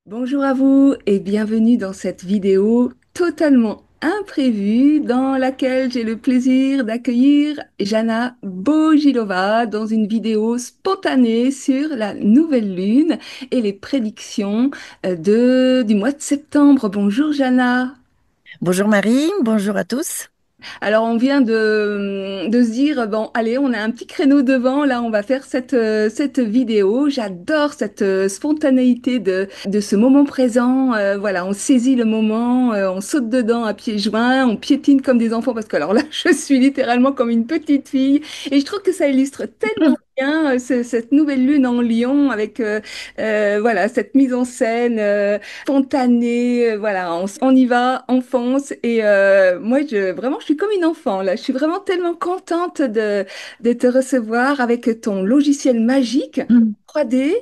Bonjour à vous et bienvenue dans cette vidéo totalement imprévue dans laquelle j'ai le plaisir d'accueillir Jana Bojilova dans une vidéo spontanée sur la nouvelle lune et les prédictions du mois de septembre. Bonjour Jana. Bonjour Marie, bonjour à tous. Alors, on vient de se dire, bon, allez, on a un petit créneau devant, là, on va faire cette vidéo. J'adore cette spontanéité de ce moment présent. Voilà, on saisit le moment, on saute dedans à pieds joints, on piétine comme des enfants, parce que alors là, je suis littéralement comme une petite fille. Et je trouve que ça illustre tellement bien cette nouvelle lune en Lion avec voilà, cette mise en scène. Spontané, voilà, on y va, on fonce. Et moi, vraiment, je suis comme une enfant là. Je suis vraiment tellement contente de te recevoir avec ton logiciel magique Mm. 3D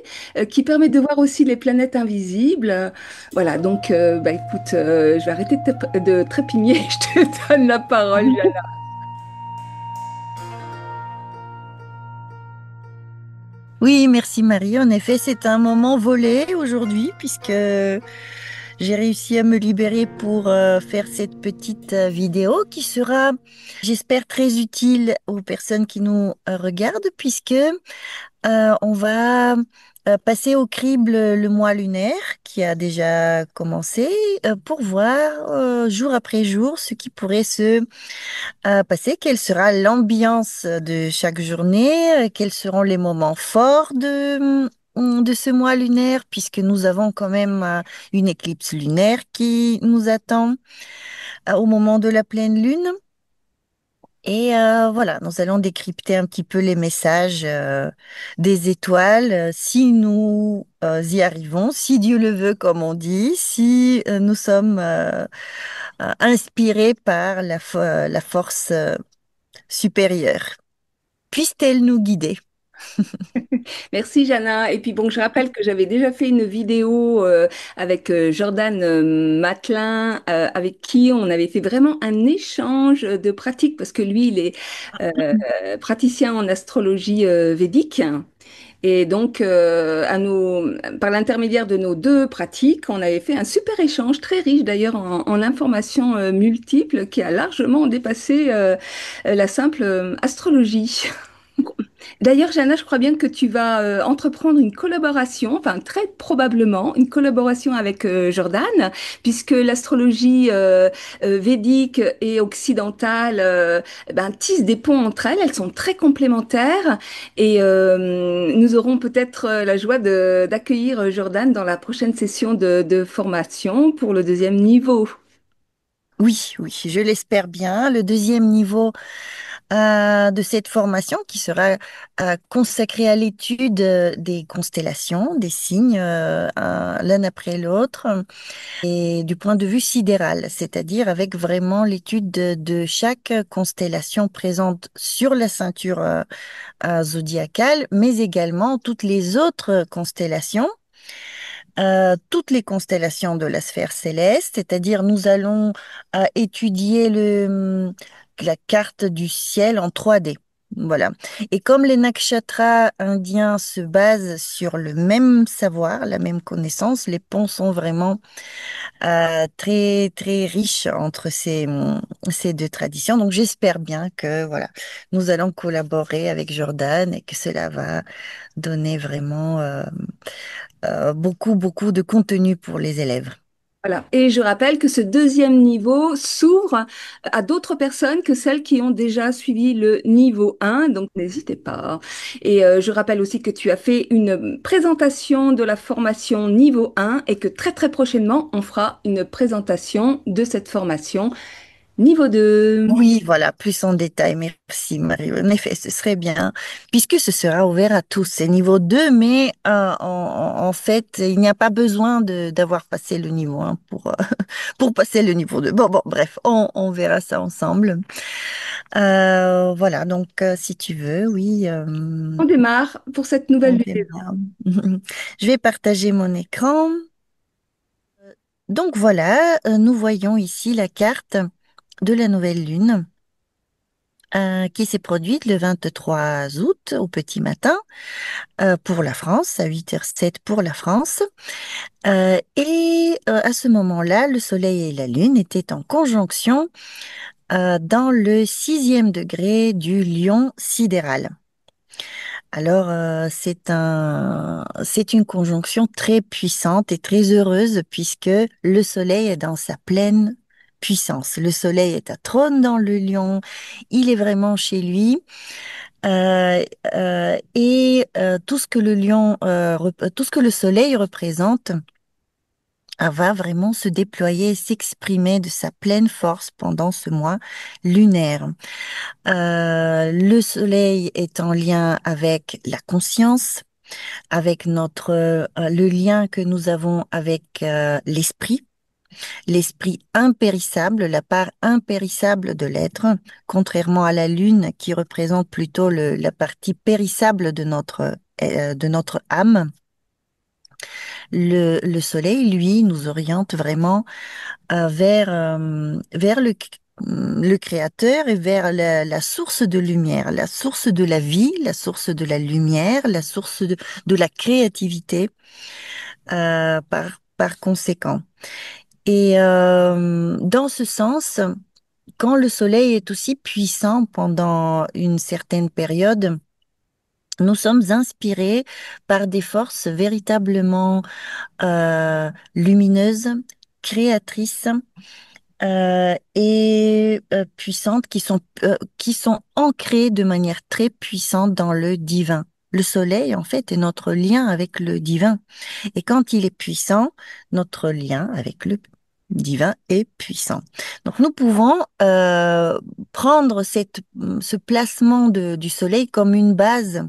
qui permet de voir aussi les planètes invisibles. Voilà, donc, bah, écoute, je vais arrêter de trépigner. Je te donne la parole, Jana. Oui, merci Marie. En effet, c'est un moment volé aujourd'hui puisque j'ai réussi à me libérer pour faire cette petite vidéo qui sera, j'espère, très utile aux personnes qui nous regardent puisque on va passer au crible le mois lunaire qui a déjà commencé pour voir jour après jour ce qui pourrait se passer, quelle sera l'ambiance de chaque journée, quels seront les moments forts de ce mois lunaire, puisque nous avons quand même une éclipse lunaire qui nous attend au moment de la pleine lune. Et voilà, nous allons décrypter un petit peu les messages des étoiles, si nous y arrivons, si Dieu le veut, comme on dit, si nous sommes inspirés par la force supérieure. Puisse-t-elle nous guider? Merci Jana. Et puis bon, je rappelle que j'avais déjà fait une vidéo avec Jordan Matelin, avec qui on avait fait vraiment un échange de pratiques, parce que lui, il est praticien en astrologie védique. Et donc, par l'intermédiaire de nos deux pratiques, on avait fait un super échange, très riche d'ailleurs en informations multiples, qui a largement dépassé la simple astrologie. D'ailleurs, Jana, je crois bien que tu vas entreprendre une collaboration, enfin très probablement une collaboration avec Jordan, puisque l'astrologie védique et occidentale ben, tissent des ponts entre elles, elles sont très complémentaires et nous aurons peut-être la joie d'accueillir Jordan dans la prochaine session de formation pour le deuxième niveau. Oui, oui, je l'espère bien. Le deuxième niveau de cette formation qui sera consacré à l'étude des constellations, des signes, l'un après l'autre, et du point de vue sidéral, c'est-à-dire avec vraiment l'étude de chaque constellation présente sur la ceinture zodiacale, mais également toutes les autres constellations. Toutes les constellations de la sphère céleste, c'est-à-dire nous allons étudier la carte du ciel en 3D. Voilà. Et comme les nakshatras indiens se basent sur le même savoir, la même connaissance, les ponts sont vraiment très, très riches entre ces deux traditions. Donc j'espère bien que voilà, nous allons collaborer avec Jordan et que cela va donner vraiment beaucoup, beaucoup de contenu pour les élèves. Voilà. Et je rappelle que ce deuxième niveau s'ouvre à d'autres personnes que celles qui ont déjà suivi le niveau 1, donc n'hésitez pas. Et je rappelle aussi que tu as fait une présentation de la formation niveau 1 et que très très prochainement, on fera une présentation de cette formation niveau 2. Oui, voilà, plus en détail. Merci, Marie. En effet, ce serait bien, puisque ce sera ouvert à tous. C'est niveau 2, mais en fait, il n'y a pas besoin d'avoir passé le niveau 1 pour passer le niveau 2. Bon, bon, bref, on verra ça ensemble. Voilà, donc si tu veux, oui, On démarre pour cette nouvelle on vidéo. démarre. Je vais partager mon écran. Donc voilà, nous voyons ici la carte de la nouvelle lune qui s'est produite le 23 août au petit matin pour la France, à 8h07 pour la France. À ce moment-là, le Soleil et la Lune étaient en conjonction dans le 6e degré du lion sidéral. Alors, c'est une conjonction très puissante et très heureuse puisque le Soleil est dans sa pleine puissance. Le Soleil est à trône dans le lion, il est vraiment chez lui. Tout ce que tout ce que le Soleil représente va vraiment se déployer et s'exprimer de sa pleine force pendant ce mois lunaire. Le soleil est en lien avec la conscience, avec le lien que nous avons avec l'esprit, l'esprit impérissable, la part impérissable de l'être, contrairement à la lune qui représente plutôt la partie périssable de notre âme. Le soleil, lui, nous oriente vraiment vers le créateur et vers la source de lumière, la source de la vie, la source de la lumière, la source de la créativité par conséquent. Dans ce sens, quand le soleil est aussi puissant pendant une certaine période, nous sommes inspirés par des forces véritablement lumineuses, créatrices puissantes qui sont ancrées de manière très puissante dans le divin. Le soleil, en fait, est notre lien avec le divin. Et quand il est puissant, notre lien avec le divin est puissant. Donc nous pouvons prendre ce placement du soleil comme une base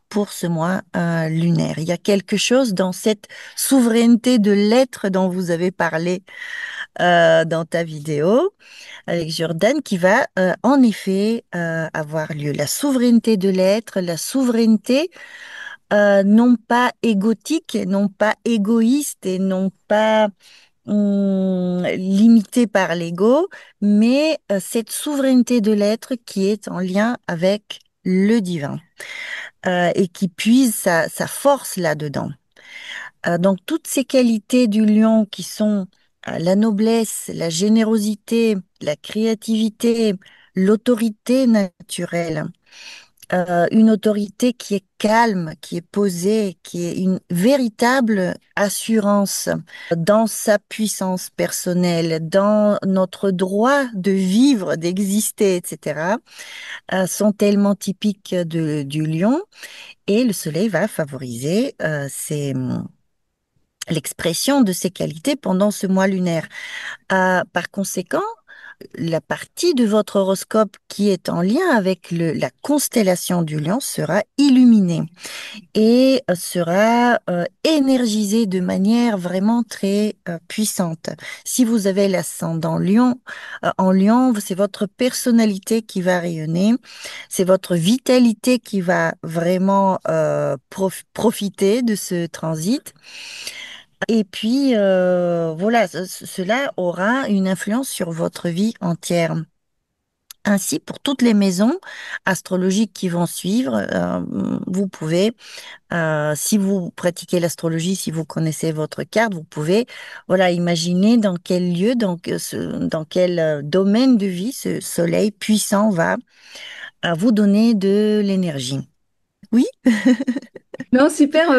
pour ce mois lunaire. Il y a quelque chose dans cette souveraineté de l'être dont vous avez parlé dans ta vidéo avec Jordan qui va en effet avoir lieu. La souveraineté de l'être, la souveraineté non pas égotique, non pas égoïste et non pas limitée par l'ego, mais cette souveraineté de l'être qui est en lien avec le divin et qui puise sa force là-dedans. Donc toutes ces qualités du lion qui sont la noblesse, la générosité, la créativité, l'autorité naturelle, une autorité qui est calme, qui est posée, qui est une véritable assurance dans sa puissance personnelle, dans notre droit de vivre, d'exister, etc., sont tellement typiques du lion et le soleil va favoriser l'expression de ces qualités pendant ce mois lunaire. Par conséquent, la partie de votre horoscope qui est en lien avec la constellation du lion sera illuminée et sera énergisée de manière vraiment très puissante. Si vous avez l'ascendant lion, en lion, c'est votre personnalité qui va rayonner, c'est votre vitalité qui va vraiment profiter de ce transit. Et puis, voilà, cela aura une influence sur votre vie entière. Ainsi, pour toutes les maisons astrologiques qui vont suivre, vous pouvez, si vous pratiquez l'astrologie, si vous connaissez votre carte, vous pouvez, voilà, imaginer dans quel lieu, dans quel domaine de vie ce soleil puissant va vous donner de l'énergie. Oui, Non, super,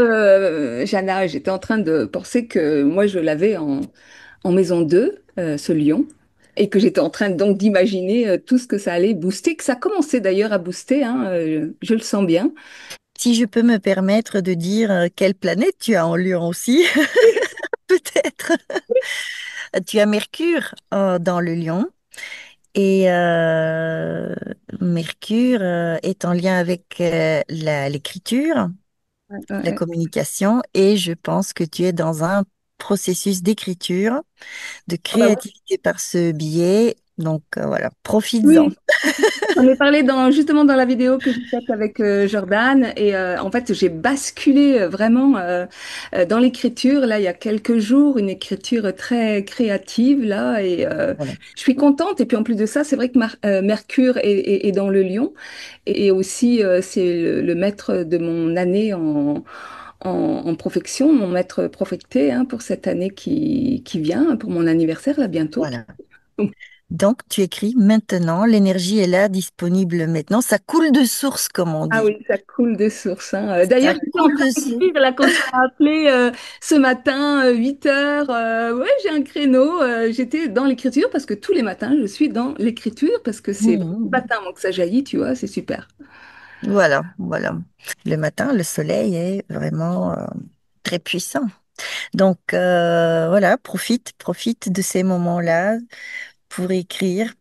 Jana. J'étais en train de penser que moi, je l'avais en maison 2, ce lion, et que j'étais en train donc d'imaginer tout ce que ça allait booster, que ça commençait d'ailleurs à booster, hein, je le sens bien. si je peux me permettre de dire quelle planète tu as en Lion aussi, peut-être. Tu as Mercure dans le Lion et Mercure est en lien avec l'écriture, Ouais, ouais, la ouais. communication et je pense que tu es dans un processus d'écriture, de Ah bah ouais. créativité par ce biais. Donc voilà, profites-en. Oui, on est parlé justement dans la vidéo que j'ai faite avec Jordan et en fait j'ai basculé vraiment dans l'écriture là il y a quelques jours, une écriture très créative là et Voilà. je suis contente et puis en plus de ça c'est vrai que Mercure est dans le Lion et aussi c'est le maître de mon année en profection, mon maître profecté hein, pour cette année qui vient, pour mon anniversaire là bientôt. Voilà. Donc, tu écris maintenant, l'énergie est là, disponible maintenant. Ça coule de source, comme on Ah dit. oui, ça coule de source, hein. D'ailleurs, Ça j'étais en coule train de source. d'écrire là quand tu m'as appelé ce matin, 8 heures. Ouais, j'ai un créneau. J'étais dans l'écriture parce que tous les matins, je suis dans l'écriture parce que c'est le Mhm. matin moi, que ça jaillit, tu vois, c'est super. Voilà, voilà. Le matin, le soleil est vraiment très puissant. Donc, voilà, profite de ces moments-là pour écrire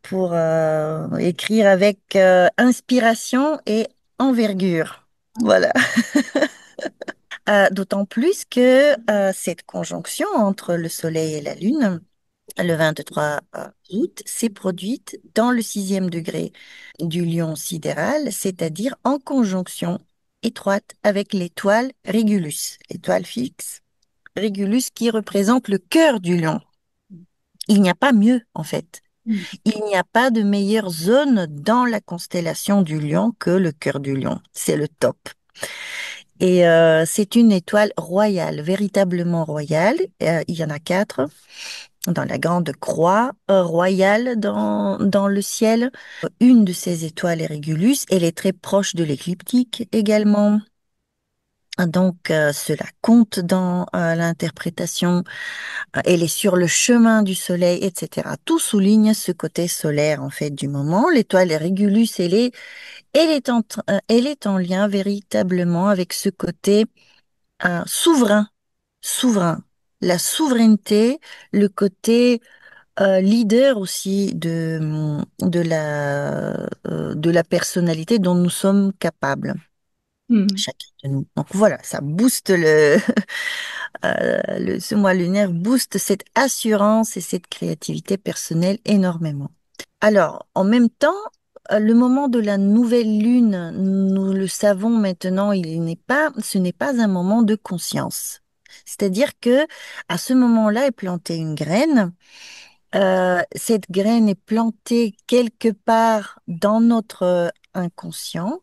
avec inspiration et envergure. Voilà. D'autant plus que cette conjonction entre le Soleil et la Lune, le 23 août, s'est produite dans le 6e degré du lion sidéral, c'est-à-dire en conjonction étroite avec l'étoile Régulus, l'étoile fixe. Régulus qui représente le cœur du lion. Il n'y a pas mieux, en fait. Mm. Il n'y a pas de meilleure zone dans la constellation du lion que le cœur du lion. C'est le top. Et c'est une étoile royale, véritablement royale. Il y en a 4 dans la grande croix royale dans le ciel. Une de ces étoiles est Régulus. Elle est très proche de l'écliptique également. Donc, cela compte dans l'interprétation. Elle est sur le chemin du soleil, etc. Tout souligne ce côté solaire, en fait, du moment. L'étoile Régulus, elle est en lien véritablement avec ce côté souverain, souverain. La souveraineté, le côté leader aussi de la personnalité dont nous sommes capables, Mm. chacun de nous. Donc voilà, ça booste ce mois lunaire booste cette assurance et cette créativité personnelle énormément. Alors, en même temps, le moment de la nouvelle lune, nous le savons maintenant, ce n'est pas un moment de conscience. C'est-à-dire que à ce moment-là est plantée une graine. Cette graine est plantée quelque part dans notre inconscient.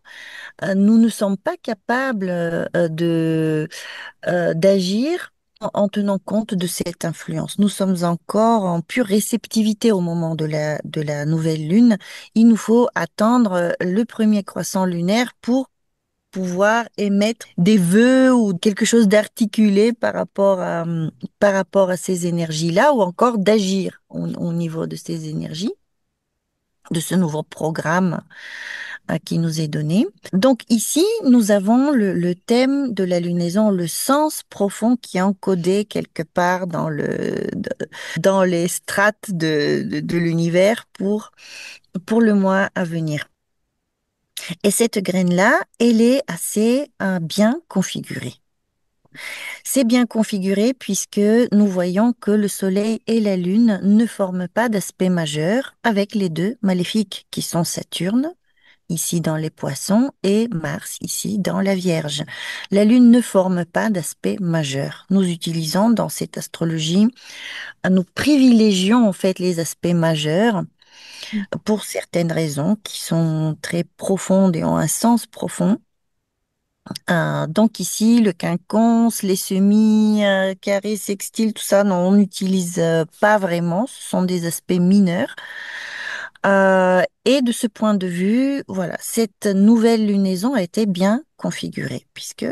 Nous ne sommes pas capables d'agir en tenant compte de cette influence. Nous sommes encore en pure réceptivité au moment de la nouvelle lune. Il nous faut attendre le premier croissant lunaire pour pouvoir émettre des vœux ou quelque chose d'articulé par rapport à ces énergies-là ou encore d'agir au niveau de ces énergies, de ce nouveau programme qui nous est donné. Donc ici, nous avons le thème de la lunaison, le sens profond qui est encodé quelque part dans les strates de l'univers pour le mois à venir. Et cette graine-là, elle est assez bien configurée. C'est bien configuré puisque nous voyons que le Soleil et la Lune ne forment pas d'aspect majeur avec les deux maléfiques qui sont Saturne ici dans les poissons, et Mars, ici dans la Vierge. La Lune ne forme pas d'aspect majeur. Nous utilisons dans cette astrologie, nous privilégions en fait les aspects majeurs pour certaines raisons qui sont très profondes et ont un sens profond. Donc ici, le quinconce, les semis, carrés, sextiles, tout ça, non, on n'utilise pas vraiment. Ce sont des aspects mineurs. Et de ce point de vue, voilà, cette nouvelle lunaison a été bien configurée, puisque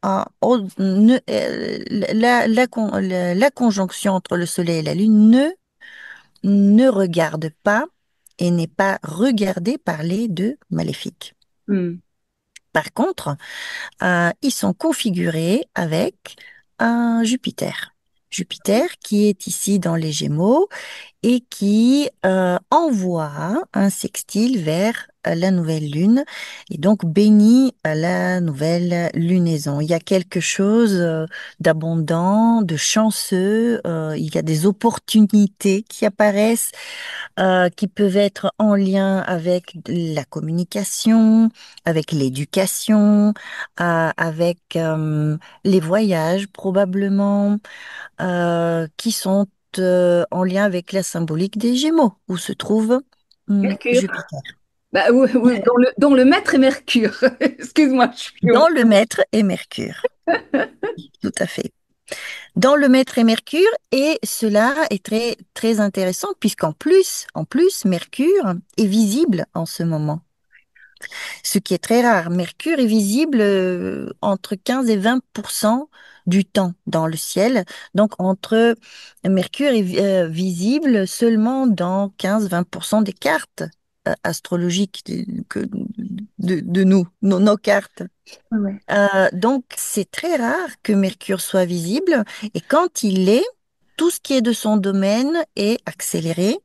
la conjonction entre le Soleil et la Lune ne regarde pas et n'est pas regardée par les deux maléfiques. Mm. Par contre, ils sont configurés avec un Jupiter. Jupiter qui est ici dans les Gémeaux et qui envoie un sextile vers la nouvelle lune et donc bénit la nouvelle lunaison. Il y a quelque chose d'abondant, de chanceux, il y a des opportunités qui apparaissent, qui peuvent être en lien avec la communication, avec l'éducation, avec les voyages probablement, qui sont en lien avec la symbolique des Gémeaux, où se trouve Mercure. Jupiter. Bah, oui, oui, dont le maître est Mercure. Excuse-moi, je suis Dans le maître et Mercure. Tout à fait. Dans le maître et Mercure, et cela est très, très intéressant puisqu'en plus, Mercure est visible en ce moment. Ce qui est très rare. Mercure est visible entre 15 et 20% du temps dans le ciel. Donc, Mercure est visible seulement dans 15-20% des cartes astrologiques de nous, nos cartes. Ouais. Donc, c'est très rare que Mercure soit visible. Et quand il l'est, tout ce qui est de son domaine est accéléré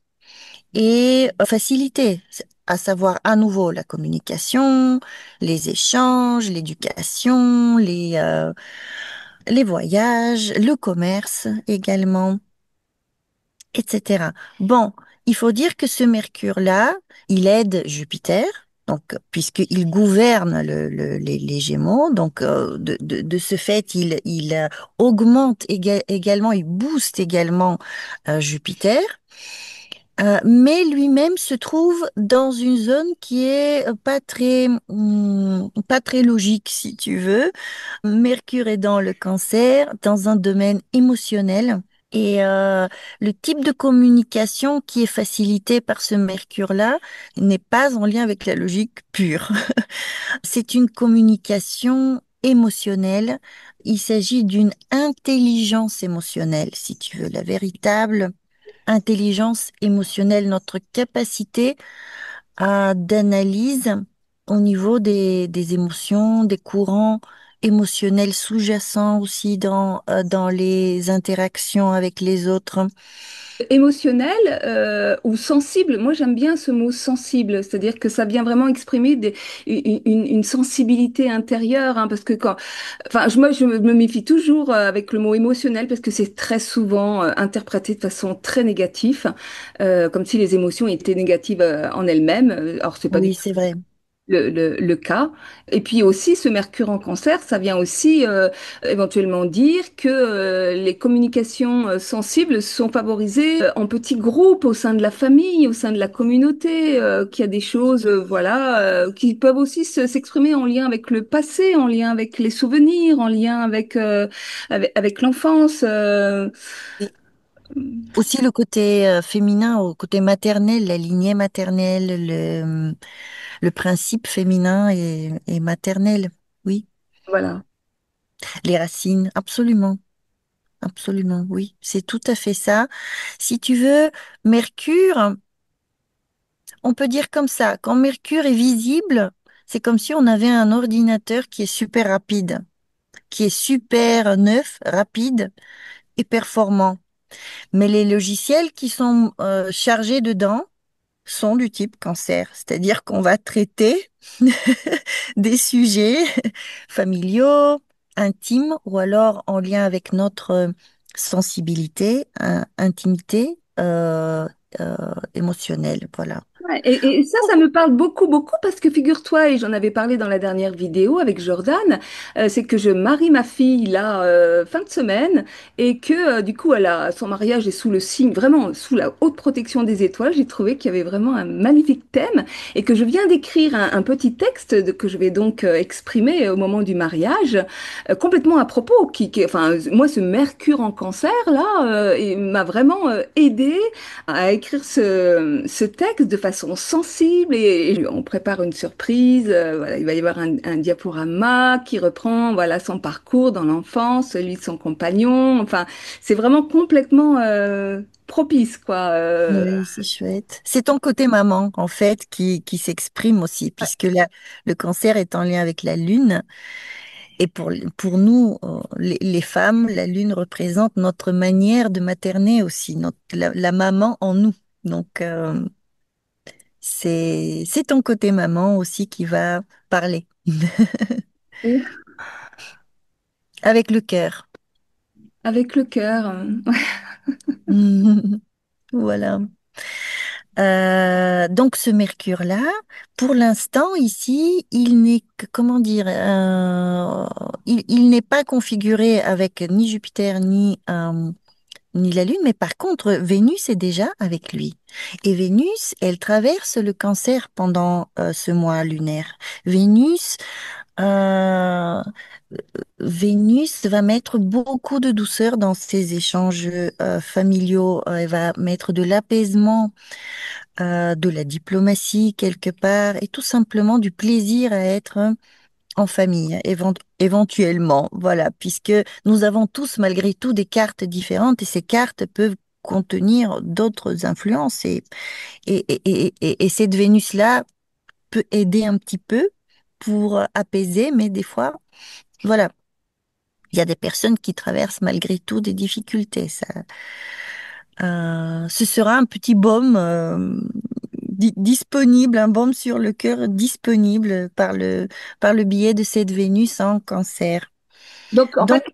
et facilité, à savoir à nouveau la communication, les échanges, l'éducation, les voyages, le commerce également, etc. Bon, il faut dire que ce Mercure-là, il aide Jupiter. Donc, puisqu'il gouverne les Gémeaux, donc de ce fait, il augmente également, il booste également Jupiter. Mais lui-même se trouve dans une zone qui est pas très logique, si tu veux. Mercure est dans le Cancer, dans un domaine émotionnel. Et le type de communication qui est facilité par ce Mercure-là n'est pas en lien avec la logique pure. C'est une communication émotionnelle. Il s'agit d'une intelligence émotionnelle, si tu veux, la véritable intelligence émotionnelle, notre capacité d'analyse au niveau des émotions, des courants émotionnels sous-jacents aussi dans les interactions avec les autres. Émotionnel ou sensible, moi j'aime bien ce mot sensible, c'est-à-dire que ça vient vraiment exprimer une sensibilité intérieure, hein, parce que enfin, moi je me méfie toujours avec le mot émotionnel parce que c'est très souvent interprété de façon très négative, comme si les émotions étaient négatives en elles-mêmes. Or c'est pas du Oui, c'est vrai. le cas. Et puis aussi, ce Mercure en Cancer, ça vient aussi éventuellement dire que les communications sensibles sont favorisées en petits groupes, au sein de la famille, au sein de la communauté, qu'il y a des choses, voilà, qui peuvent aussi s'exprimer en lien avec le passé, en lien avec les souvenirs, en lien avec l'enfance. Et aussi le côté féminin, au côté maternel, la lignée maternelle, le principe féminin et maternel. Oui, Voilà. les racines, absolument. Absolument, oui, c'est tout à fait ça. Si tu veux, Mercure, on peut dire comme ça, quand Mercure est visible, c'est comme si on avait un ordinateur qui est super rapide, qui est super neuf, rapide et performant. Mais les logiciels qui sont chargés dedans sont du type cancer, c'est-à-dire qu'on va traiter des sujets familiaux, intimes ou alors en lien avec notre sensibilité, intimité euh, émotionnelle. Voilà. Ouais, et ça me parle beaucoup, beaucoup parce que figure-toi, et j'en avais parlé dans la dernière vidéo avec Jordan, c'est que je marie ma fille là fin de semaine et que du coup, son mariage est sous le signe, vraiment sous la haute protection des étoiles. J'ai trouvé qu'il y avait vraiment un magnifique thème et que je viens d'écrire un petit texte que je vais donc exprimer au moment du mariage, complètement à propos, enfin, moi, ce Mercure en Cancer là, il m'a vraiment aidé à écrire ce texte de façon sensible et on prépare une surprise. Voilà, il va y avoir un diaporama qui reprend voilà son parcours dans l'enfance, celui de son compagnon. Enfin, c'est vraiment complètement propice quoi. Oui, c'est chouette. C'est ton côté maman, en fait, qui s'exprime aussi, puisque le cancer est en lien avec la lune. Et pour nous, les femmes, la lune représente notre manière de materner aussi, la maman en nous. Donc, C'est ton côté maman aussi qui va parler Et avec le cœur. avec le cœur. Voilà. Donc ce Mercure-là, pour l'instant ici, il n'est que, comment dire, il n'est pas configuré avec ni Jupiter ni la Lune, mais par contre, Vénus est déjà avec lui. Et Vénus, elle traverse le Cancer pendant ce mois lunaire. Vénus, euh, Vénus va mettre beaucoup de douceur dans ses échanges familiaux. Elle va mettre de l'apaisement, de la diplomatie quelque part, et tout simplement du plaisir à être en famille, éventuellement. Voilà, puisque nous avons tous malgré tout des cartes différentes, et ces cartes peuvent contenir d'autres influences. Et cette Vénus-là peut aider un petit peu pour apaiser, mais des fois, voilà. Il y a des personnes qui traversent malgré tout des difficultés. Ce sera un petit baume disponible, un baume sur le cœur disponible par le biais de cette Vénus en Cancer. Donc, en Donc, fait,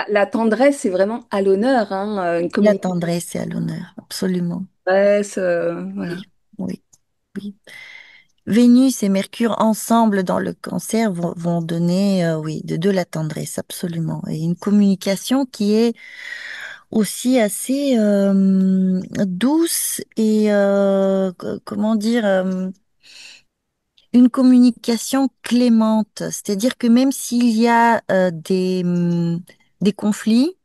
la tendresse, c'est vraiment à l'honneur, hein, une la communication. tendresse est à l'honneur, absolument. Voilà. Oui, oui, oui. Vénus et Mercure ensemble dans le Cancer vont donner, oui, de la tendresse, absolument. Et une communication qui est aussi assez douce et comment dire, une communication clémente. C'est-à-dire que même s'il y a des conflits,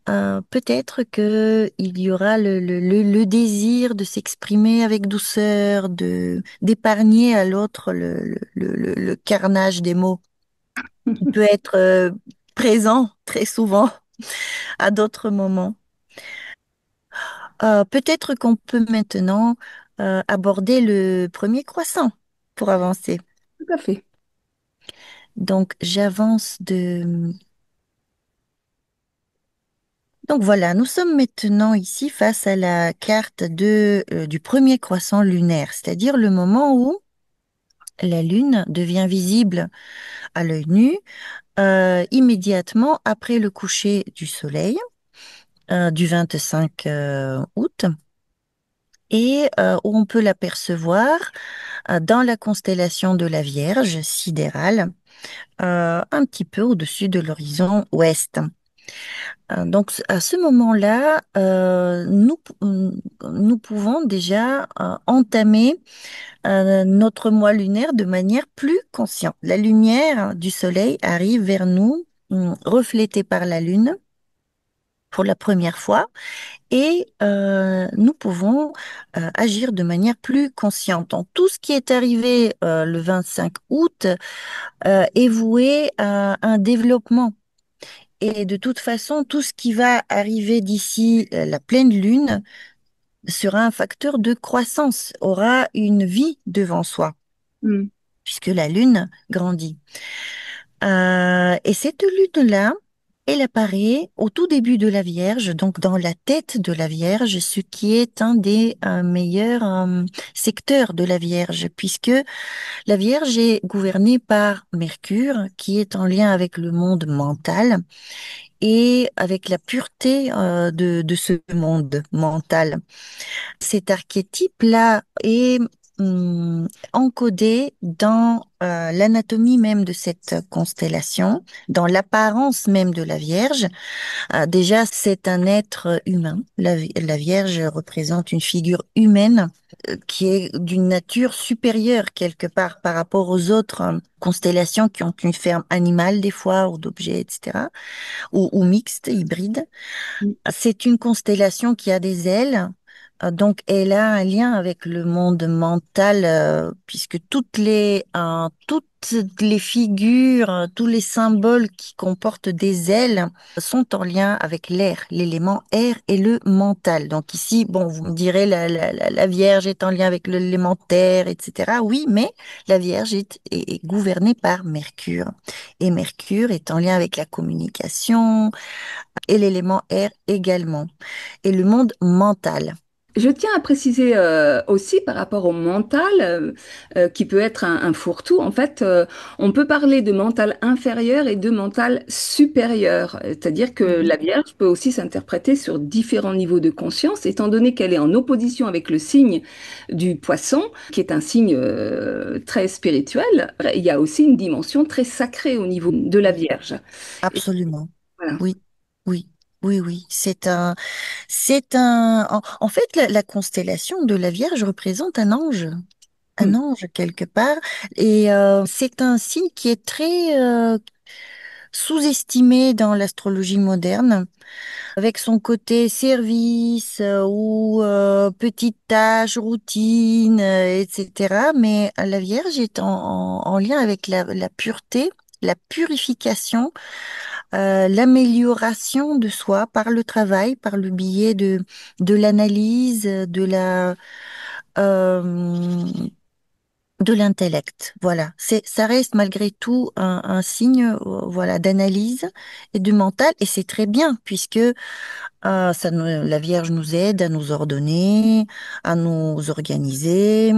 peut-être que il y aura le désir de s'exprimer avec douceur, d'épargner à l'autre le carnage des mots qui peut être présent très souvent à d'autres moments. Peut-être qu'on peut maintenant aborder le premier croissant pour avancer. Tout à fait. Donc, j'avance de... Donc voilà, nous sommes maintenant ici face à la carte du premier croissant lunaire, c'est-à-dire le moment où la Lune devient visible à l'œil nu immédiatement après le coucher du Soleil du 25 août et où on peut l'apercevoir dans la constellation de la Vierge sidérale, un petit peu au-dessus de l'horizon ouest. Donc, à ce moment-là, nous pouvons déjà entamer notre mois lunaire de manière plus consciente. La lumière du soleil arrive vers nous, reflétée par la lune pour la première fois, et nous pouvons agir de manière plus consciente. Donc, tout ce qui est arrivé le 25 août est voué à un développement. Et de toute façon, tout ce qui va arriver d'ici la pleine lune sera un facteur de croissance, aura une vie devant soi, Mm. puisque la lune grandit. Et cette lune-là, elle apparaît au tout début de la Vierge, donc dans la tête de la Vierge, ce qui est un des meilleurs secteurs de la Vierge, puisque la Vierge est gouvernée par Mercure, qui est en lien avec le monde mental et avec la pureté de ce monde mental. Cet archétype-là est encodé dans l'anatomie même de cette constellation, dans l'apparence même de la Vierge. Déjà, c'est un être humain. La Vierge représente une figure humaine qui est d'une nature supérieure quelque part par rapport aux autres constellations qui ont une forme animale des fois ou d'objets, etc., ou mixte, hybride. C'est une constellation qui a des ailes, donc elle a un lien avec le monde mental, puisque toutes les figures, tous les symboles qui comportent des ailes sont en lien avec l'air, l'élément air et le mental. Donc ici, bon, vous me direz, la Vierge est en lien avec l'élément terre, etc. Oui, mais la Vierge est gouvernée par Mercure. Et Mercure est en lien avec la communication, et l'élément air également, et le monde mental. Je tiens à préciser aussi par rapport au mental, qui peut être un fourre-tout. En fait, on peut parler de mental inférieur et de mental supérieur. C'est-à-dire que Mhm. la Vierge peut aussi s'interpréter sur différents niveaux de conscience, étant donné qu'elle est en opposition avec le signe du Poisson, qui est un signe très spirituel. Il y a aussi une dimension très sacrée au niveau de la Vierge. Et Absolument. voilà. Oui, oui, oui, oui. En fait, la constellation de la Vierge représente un Mm. ange quelque part, et c'est un signe qui est très sous-estimé dans l'astrologie moderne, avec son côté service ou petite tâche, routine, etc. Mais la Vierge est en lien avec la pureté, la purification, l'amélioration de soi par le travail, par le biais de l'analyse, euh, de l'intellect. Voilà, ça reste malgré tout un signe, voilà, d'analyse et du mental, et c'est très bien puisque la Vierge nous aide à nous ordonner, à nous organiser.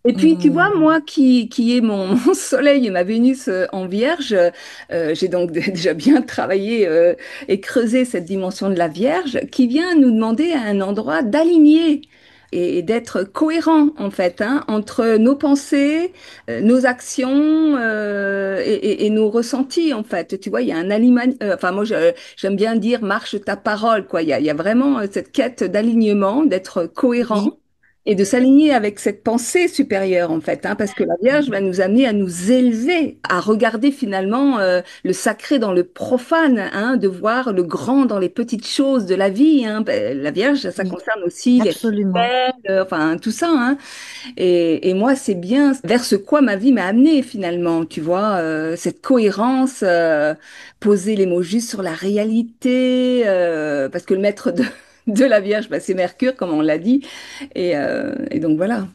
Et puis, tu vois, Hum, moi qui ai mon, mon Soleil et ma Vénus en Vierge, j'ai donc déjà bien travaillé et creusé cette dimension de la Vierge qui vient nous demander à un endroit d'aligner et d'être cohérent, en fait, hein, entre nos pensées, nos actions et nos ressentis, en fait. Tu vois, il y a un aliment, enfin, moi, j'aime bien dire marche ta parole, quoi. Il y a vraiment cette quête d'alignement, d'être oui, cohérent et de s'aligner avec cette pensée supérieure, en fait, hein, parce que la Vierge va nous amener à nous élever, à regarder finalement le sacré dans le profane, hein, de voir le grand dans les petites choses de la vie. Hein. Ben, la Vierge, ça oui, concerne aussi les absolument. rituels, enfin tout ça. Hein. Et moi, c'est bien vers ce quoi ma vie m'a amené finalement, tu vois, cette cohérence, poser les mots justes sur la réalité, parce que le maître de la Vierge, bah, c'est Mercure, comme on l'a dit. Et donc voilà.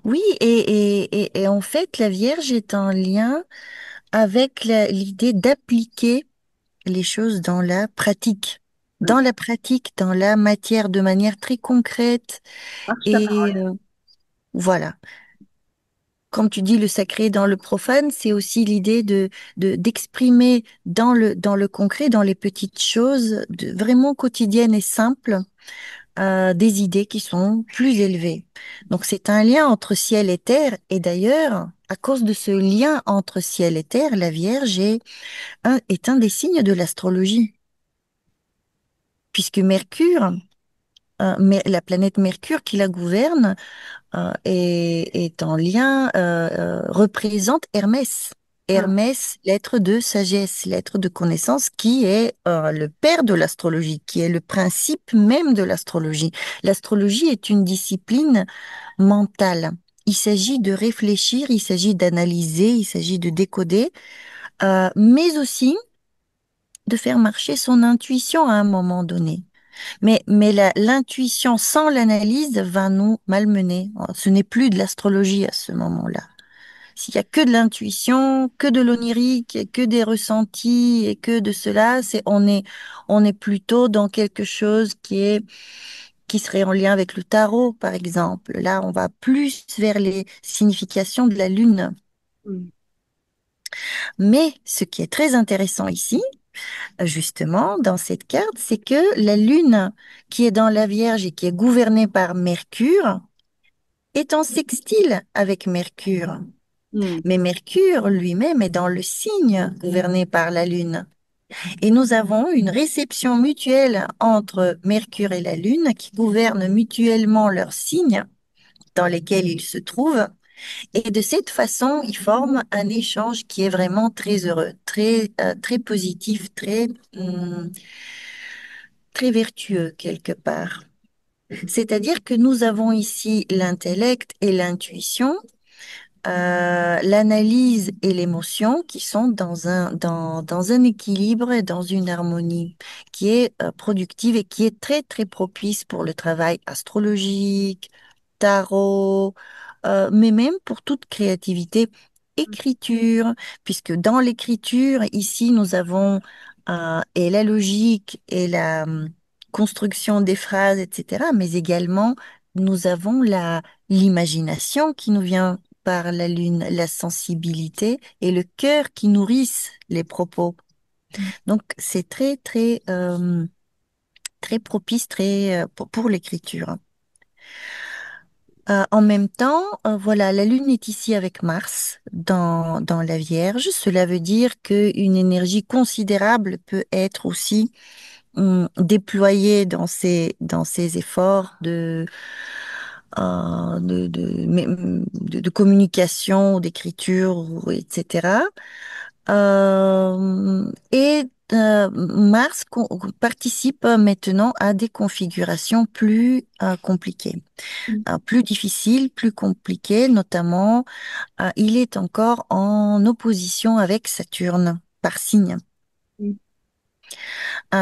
Oui, et en fait, la Vierge est en lien avec l'idée d'appliquer les choses dans la pratique. Ouais. Dans la pratique, dans la matière, de manière très concrète. Marche ta Et parole. voilà. Quand tu dis le sacré dans le profane, c'est aussi l'idée d'exprimer dans le concret, dans les petites choses vraiment quotidiennes et simples, des idées qui sont plus élevées. Donc c'est un lien entre ciel et terre. Et d'ailleurs, à cause de ce lien entre ciel et terre, la Vierge est un des signes de l'astrologie, puisque Mercure, la planète Mercure qui la gouverne, est en lien, représente Hermès. Ah, Hermès, l'être de sagesse, l'être de connaissance, qui est le père de l'astrologie, qui est le principe même de l'astrologie. L'astrologie est une discipline mentale. Il s'agit de réfléchir, il s'agit d'analyser, il s'agit de décoder, mais aussi de faire marcher son intuition à un moment donné. Mais l'intuition sans l'analyse va nous malmener. Ce n'est plus de l'astrologie à ce moment-là. S'il y a que de l'intuition, que de l'onirique, que des ressentis et que de cela, on est plutôt dans quelque chose qui serait en lien avec le tarot, par exemple. Là, on va plus vers les significations de la lune. mm, Mais ce qui est très intéressant ici, justement, dans cette carte, c'est que la lune qui est dans la Vierge et qui est gouvernée par Mercure est en sextile avec Mercure. mm, Mais Mercure lui-même est dans le signe gouverné par la Lune. Et nous avons une réception mutuelle entre Mercure et la Lune qui gouvernent mutuellement leurs signes dans lesquels ils se trouvent. Et de cette façon, ils forment un échange qui est vraiment très heureux, très positif, très vertueux quelque part. C'est-à-dire que nous avons ici l'intellect et l'intuition, l'analyse et l'émotion qui sont dans un équilibre et dans une harmonie qui est productive et qui est très, très propice pour le travail astrologique, tarot, mais même pour toute créativité, écriture, puisque dans l'écriture, ici, nous avons et la logique et construction des phrases, etc. Mais également, nous avons l'imagination qui nous vient par la lune, la sensibilité et le cœur qui nourrissent les propos. Donc, c'est très propice, pour l'écriture. En même temps, voilà, la Lune est ici avec Mars dans la Vierge. Cela veut dire qu'une énergie considérable peut être aussi déployée dans ces efforts de communication, d'écriture, etc. Mars participe maintenant à des configurations plus compliquées, plus difficiles, plus compliquées, notamment il est encore en opposition avec Saturne par signe.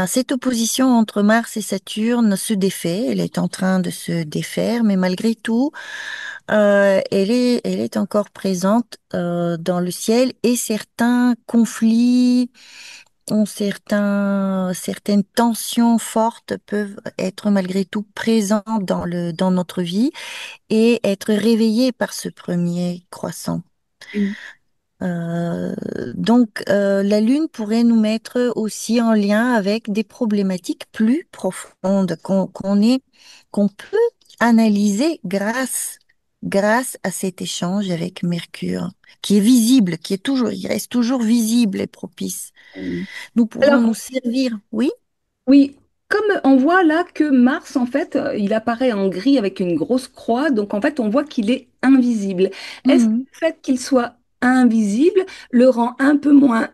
Cette opposition entre Mars et Saturne se défait, elle est en train de se défaire, mais malgré tout, elle est encore présente dans le ciel et certains conflits certaines tensions fortes peuvent être malgré tout présentes dans notre vie et être réveillées par ce premier croissant. Euh, la Lune pourrait nous mettre aussi en lien avec des problématiques plus profondes qu'on peut analyser grâce à cet échange avec Mercure, qui est visible, il reste toujours visible et propice. Nous pouvons Alors, nous servir, oui? oui, comme on voit là que Mars, en fait, il apparaît en gris avec une grosse croix, donc en fait, on voit qu'il est invisible. Est-ce que Mhm. le fait qu'il soit invisible le rend un peu moins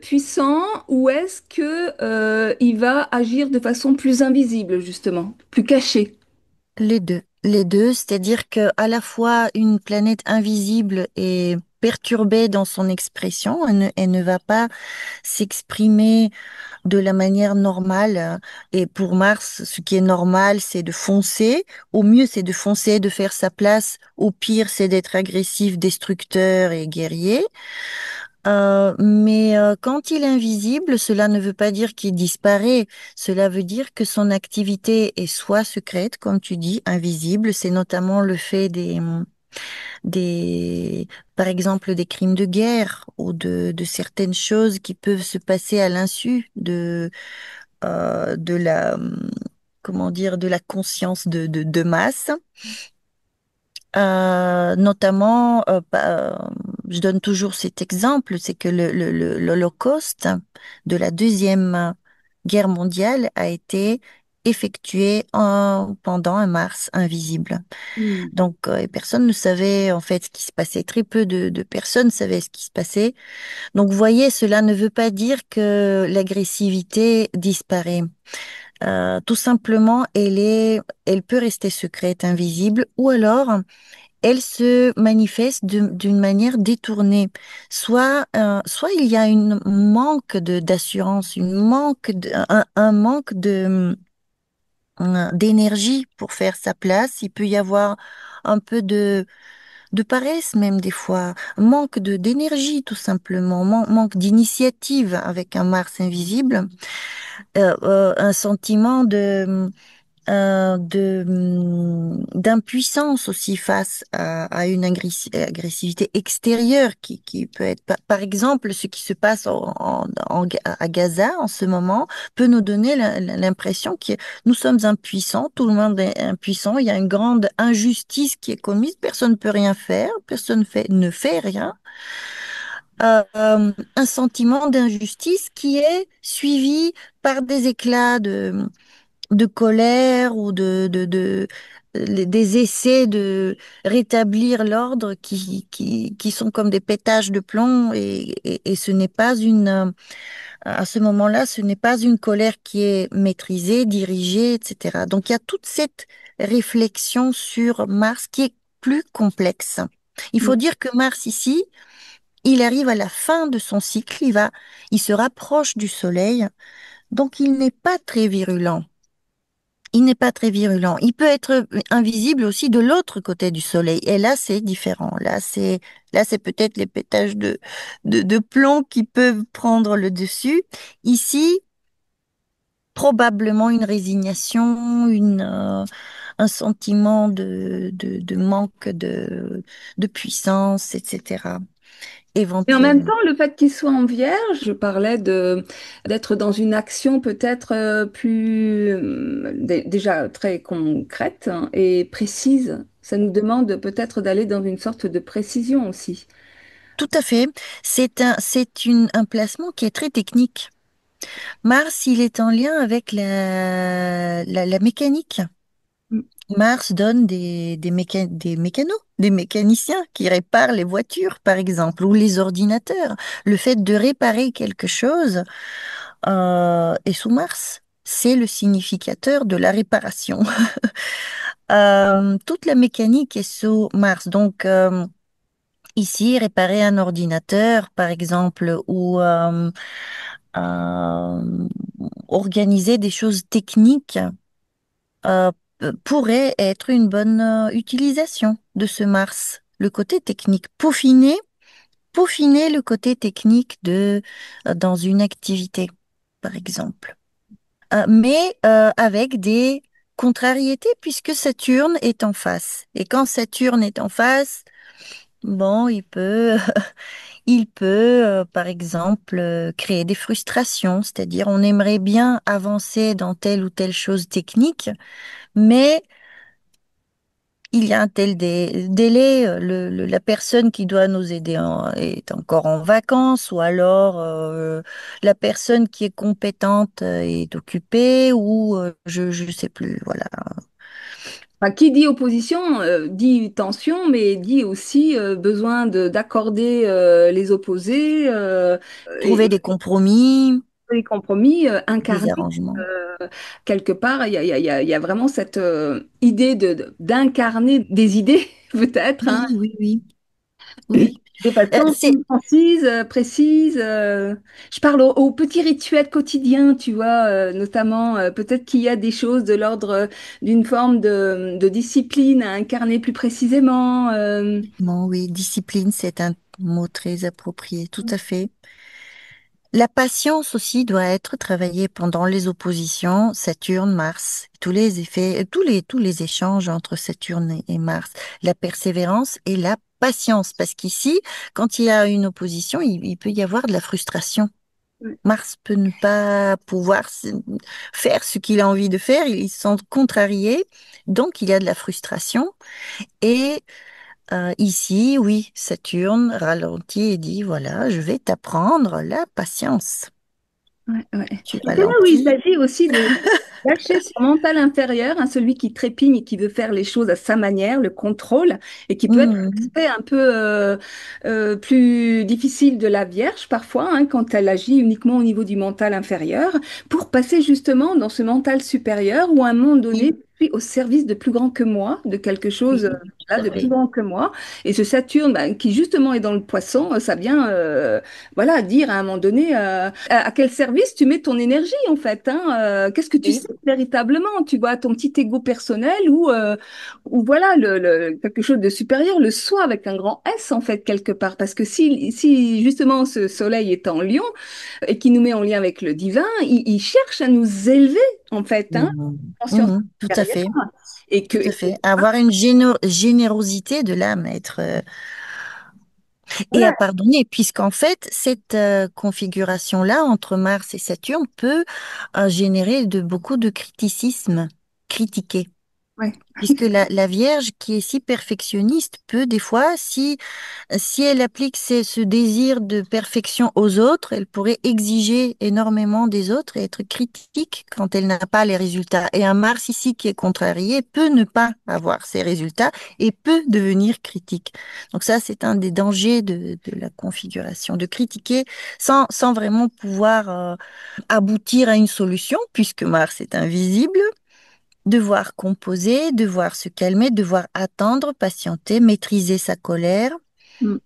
puissant ou est-ce que il va agir de façon plus invisible, justement, plus cachée? Les deux, c'est-à-dire que à la fois une planète invisible est perturbée dans son expression, elle ne va pas s'exprimer de la manière normale. Et pour Mars, ce qui est normal, c'est de foncer. Au mieux, c'est de foncer, de faire sa place. Au pire, c'est d'être agressif, destructeur et guerrier. Mais quand il est invisible, cela ne veut pas dire qu'il disparaît. Cela veut dire que son activité est soit secrète, comme tu dis, invisible. C'est notamment le fait des, par exemple, des crimes de guerre ou de certaines choses qui peuvent se passer à l'insu de comment dire, de la conscience de masse. Notamment, je donne toujours cet exemple, c'est que l'Holocauste de la Deuxième Guerre mondiale a été effectué pendant un Mars invisible. Hmm. Donc, et personne ne savait en fait ce qui se passait. Très peu de personnes savaient ce qui se passait. Donc, vous voyez, cela ne veut pas dire que l'agressivité disparaît. Tout simplement, elle peut rester secrète, invisible, ou alors elle se manifeste d'une manière détournée. Soit il y a une manque d'assurance, un manque d'énergie pour faire sa place. Il peut y avoir un peu de paresse même des fois, manque d'énergie tout simplement, manque d'initiative avec un Mars invisible, un sentiment d'impuissance aussi face à une agressivité extérieure qui peut être, par exemple, ce qui se passe à Gaza en ce moment peut nous donner l'impression que nous sommes impuissants, tout le monde est impuissant, il y a une grande injustice qui est commise, personne ne peut rien faire, ne fait rien. Un sentiment d'injustice qui est suivi par des éclats de colère ou des essais de rétablir l'ordre qui sont comme des pétages de plomb et ce n'est pas à ce moment-là, ce n'est pas une colère qui est maîtrisée, dirigée, etc. Donc il y a toute cette réflexion sur Mars qui est plus complexe. Il faut dire que Mars ici, il arrive à la fin de son cycle, il se rapproche du Soleil, donc il n'est pas très virulent. Il n'est pas très virulent. Il peut être invisible aussi de l'autre côté du soleil. Et là, c'est différent. Là, c'est peut-être les pétages de plomb qui peuvent prendre le dessus. Ici, probablement une résignation, un sentiment de manque de puissance, etc. Et en même temps, Éventuellement. le fait qu'il soit en vierge, je parlais de d'être dans une action peut-être plus déjà très concrète, hein, et précise. Ça nous demande peut-être d'aller dans une sorte de précision aussi. Tout à fait. Un placement qui est très technique. Mars, il est en lien avec la mécanique. Mm. Mars donne des mécanos, des mécaniciens qui réparent les voitures, par exemple, ou les ordinateurs. Le fait de réparer quelque chose est sous Mars. C'est le significateur de la réparation. Toute la mécanique est sous Mars. Donc, ici, réparer un ordinateur, par exemple, ou euh, organiser des choses techniques euh, pourrait être une bonne utilisation de ce Mars. Le côté technique, peaufiner le côté technique dans une activité, par exemple. Mais avec des contrariétés, puisque Saturne est en face. Et quand Saturne est en face, bon, il peut, par exemple, créer des frustrations, c'est-à-dire on aimerait bien avancer dans telle ou telle chose technique, mais il y a un tel délai, la personne qui doit nous aider est encore en vacances, ou alors la personne qui est compétente est occupée, ou je sais plus, voilà. Enfin, qui dit opposition dit tension, mais dit aussi besoin d'accorder les opposés Trouver des compromis, les compromis, des incarner arrangements. quelque part. Il y a vraiment cette idée d'incarner des idées, peut-être, hein, Oui, oui, oui, oui. de façon C'est concise, précise. Je parle aux petits rituels quotidiens, tu vois, notamment peut-être qu'il y a des choses de l'ordre d'une forme de discipline à incarner plus précisément. bon, oui, discipline, c'est un mot très approprié, tout à fait. La patience aussi doit être travaillée pendant les oppositions Saturne-Mars, tous les effets, tous les échanges entre Saturne et Mars, la persévérance et la patience, parce qu'ici, quand il y a une opposition, il peut y avoir de la frustration. Ouais, Mars peut ne pas pouvoir faire ce qu'il a envie de faire, il se sent contrarié, donc il y a de la frustration. Et ici, oui, Saturne ralentit et dit, voilà, je vais t'apprendre la patience. ouais, ouais. Tu Et c'est là où il ralentis. s'agit aussi de lâcher son mental intérieur, hein, celui qui trépigne et qui veut faire les choses à sa manière, le contrôle, et qui peut être Mhm. l'aspect un peu plus difficile de la Vierge parfois, hein, quand elle agit uniquement au niveau du mental inférieur, pour passer justement dans ce mental supérieur où à un moment donné, Oui, je suis au service de plus grand que moi, de quelque chose oui, là, tout à de plus fait. grand que moi. Et ce Saturne, ben, qui justement est dans le poisson, ça vient voilà, dire à un moment donné à quel service tu mets ton énergie en fait, hein, qu'est-ce que tu Oui, sais véritablement, tu vois, ton petit ego personnel ou voilà, quelque chose de supérieur, le soi avec un grand S en fait, quelque part. Parce que si justement ce soleil est en lion et qui nous met en lien avec le divin, il cherche à nous élever en fait, hein, mhm. conscience Mhm. Tout à supérieure. fait, Et que, tout à fait. Avoir une générosité de l'âme, être et à voilà. pardonner, puisqu'en fait, cette configuration-là entre Mars et Saturne peut générer beaucoup de criticisme, critiquer. Ouais. Puisque la Vierge qui est si perfectionniste peut des fois, si elle applique ce désir de perfection aux autres, elle pourrait exiger énormément des autres et être critique quand elle n'a pas les résultats. Et un Mars ici qui est contrarié peut ne pas avoir ces résultats et peut devenir critique. Donc ça, c'est un des dangers de la configuration, de critiquer sans vraiment pouvoir aboutir à une solution, puisque Mars est invisible. Devoir composer, devoir se calmer, devoir attendre, patienter, maîtriser sa colère, Mm.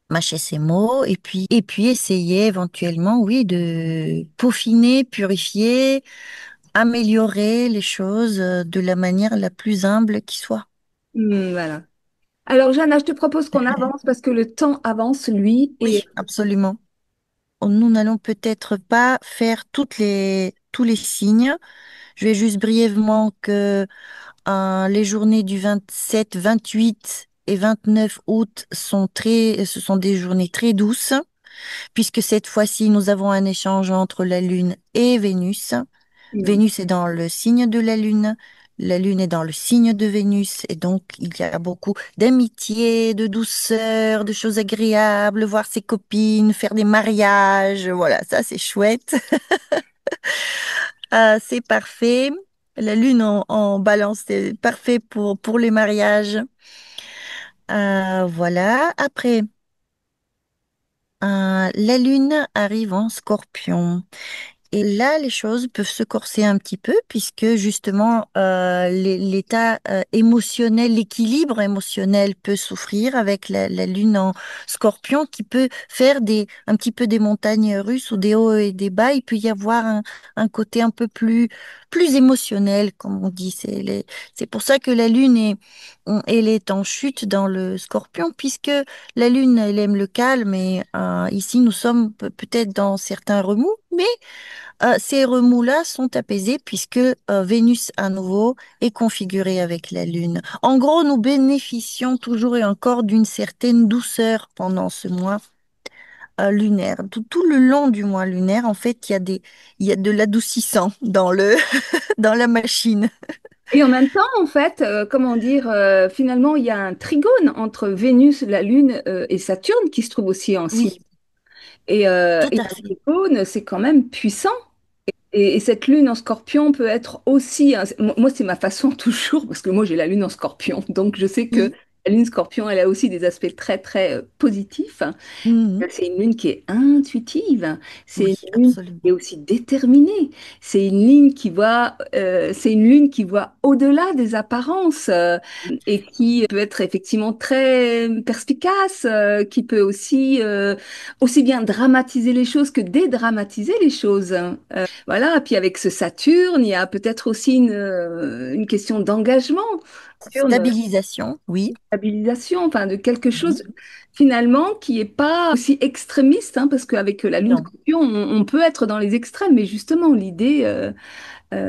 mâcher ses mots, et puis essayer éventuellement, oui, de peaufiner, purifier, améliorer les choses de la manière la plus humble qui soit. Voilà. Alors, Jeanne, je te propose qu'on avance parce que le temps avance, lui, et Oui, absolument. Nous n'allons peut-être pas faire toutes les tous les signes. Je vais juste brièvement que les journées du 27, 28 et 29 août ce sont des journées très douces, puisque cette fois-ci, nous avons un échange entre la Lune et Vénus. Mm. Vénus est dans le signe de la Lune est dans le signe de Vénus, et donc il y a beaucoup d'amitié, de douceur, de choses agréables, voir ses copines, faire des mariages, voilà, ça c'est chouette. C'est parfait. La Lune en balance, c'est parfait pour les mariages. Voilà. Après, la Lune arrive en Scorpion. Et là, les choses peuvent se corser un petit peu puisque justement l'état émotionnel, l'équilibre émotionnel peut souffrir avec la Lune en Scorpion qui peut faire un petit peu des montagnes russes ou des hauts et des bas. Il peut y avoir un côté un peu plus émotionnel, comme on dit. C'est pour ça que la Lune elle est en chute dans le Scorpion puisque la Lune, elle aime le calme et ici, nous sommes peut-être dans certains remous, mais ces remous-là sont apaisés puisque Vénus à nouveau est configurée avec la Lune. En gros, nous bénéficions toujours et encore d'une certaine douceur pendant ce mois lunaire. Tout le long du mois lunaire, en fait, il y a de l'adoucissant dans dans la machine. Et en même temps, en fait, comment dire, finalement, il y a un trigone entre Vénus, la Lune et Saturne qui se trouve aussi en signe. Oui, tout Et à un fait. trigone, c'est quand même puissant. Et cette lune en scorpion peut être aussi, moi c'est ma façon toujours, parce que moi j'ai la lune en scorpion, donc je sais que Oui, la lune scorpion, elle a aussi des aspects très très positifs. mhm. C'est une lune qui est intuitive, c'est Oui, une lune qui est absolument. aussi déterminée, c'est une lune qui voit au-delà des apparences et qui peut être effectivement très perspicace, qui peut aussi aussi bien dramatiser les choses que dédramatiser les choses. Voilà, puis avec ce Saturne, il y a peut-être aussi une question d'engagement. Saturne, Stabilisation, oui. stabilisation, enfin de quelque chose Mhm. finalement qui est pas aussi extrémiste, hein, parce qu'avec la Lune Non, Scorpion, on peut être dans les extrêmes, mais justement l'idée euh, oui,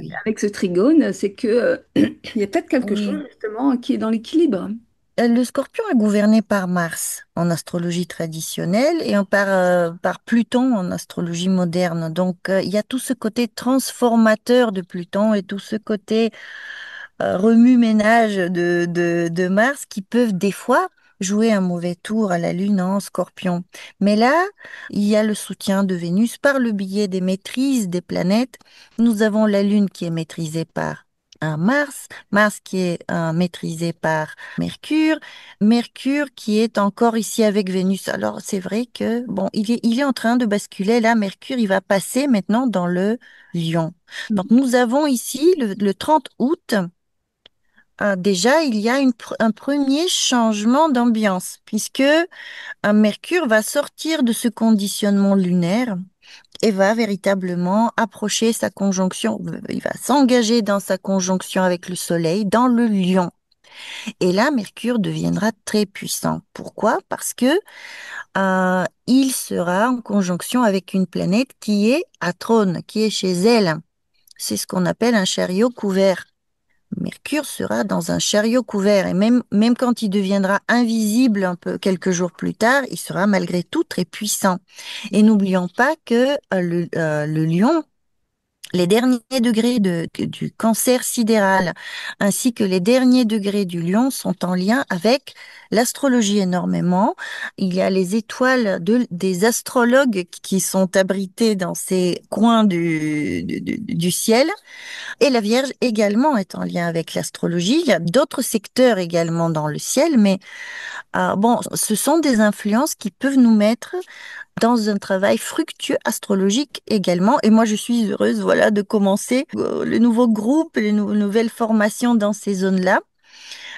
oui. avec ce trigone, c'est que il y a peut-être quelque chose Oui. justement qui est dans l'équilibre. Le Scorpion est gouverné par Mars en astrologie traditionnelle et par Pluton en astrologie moderne. Donc, il y a tout ce côté transformateur de Pluton et tout ce côté remue-ménage de Mars qui peuvent des fois jouer un mauvais tour à la Lune en Scorpion. Mais là, il y a le soutien de Vénus par le biais des maîtrises des planètes. Nous avons la Lune qui est maîtrisée par un Mars, Mars qui est maîtrisé par Mercure, Mercure qui est encore ici avec Vénus. Alors c'est vrai que bon, il est en train de basculer là. Mercure, il va passer maintenant dans le Lion. Donc nous avons ici le 30 août. Déjà, il y a un premier changement d'ambiance, puisque un Mercure va sortir de ce conditionnement lunaire et va véritablement approcher sa conjonction, il va s'engager dans sa conjonction avec le Soleil, dans le Lion. Et là, Mercure deviendra très puissant. Pourquoi? Parce que il sera en conjonction avec une planète qui est à trône, qui est chez elle. C'est ce qu'on appelle un chariot couvert. Mercure sera dans un chariot couvert et même quand il deviendra invisible un peu quelques jours plus tard, il sera malgré tout très puissant. Et n'oublions pas que le lion, les derniers degrés du cancer sidéral ainsi que les derniers degrés du lion sont en lien avec l'astrologie énormément. Il y a les étoiles des astrologues qui sont abrités dans ces coins du ciel et la Vierge également est en lien avec l'astrologie. Il y a d'autres secteurs également dans le ciel, mais bon, ce sont des influences qui peuvent nous mettre dans un travail fructueux astrologique également. Et moi, je suis heureuse, voilà, de commencer le nouveau groupe, les nouvelles formations dans ces zones-là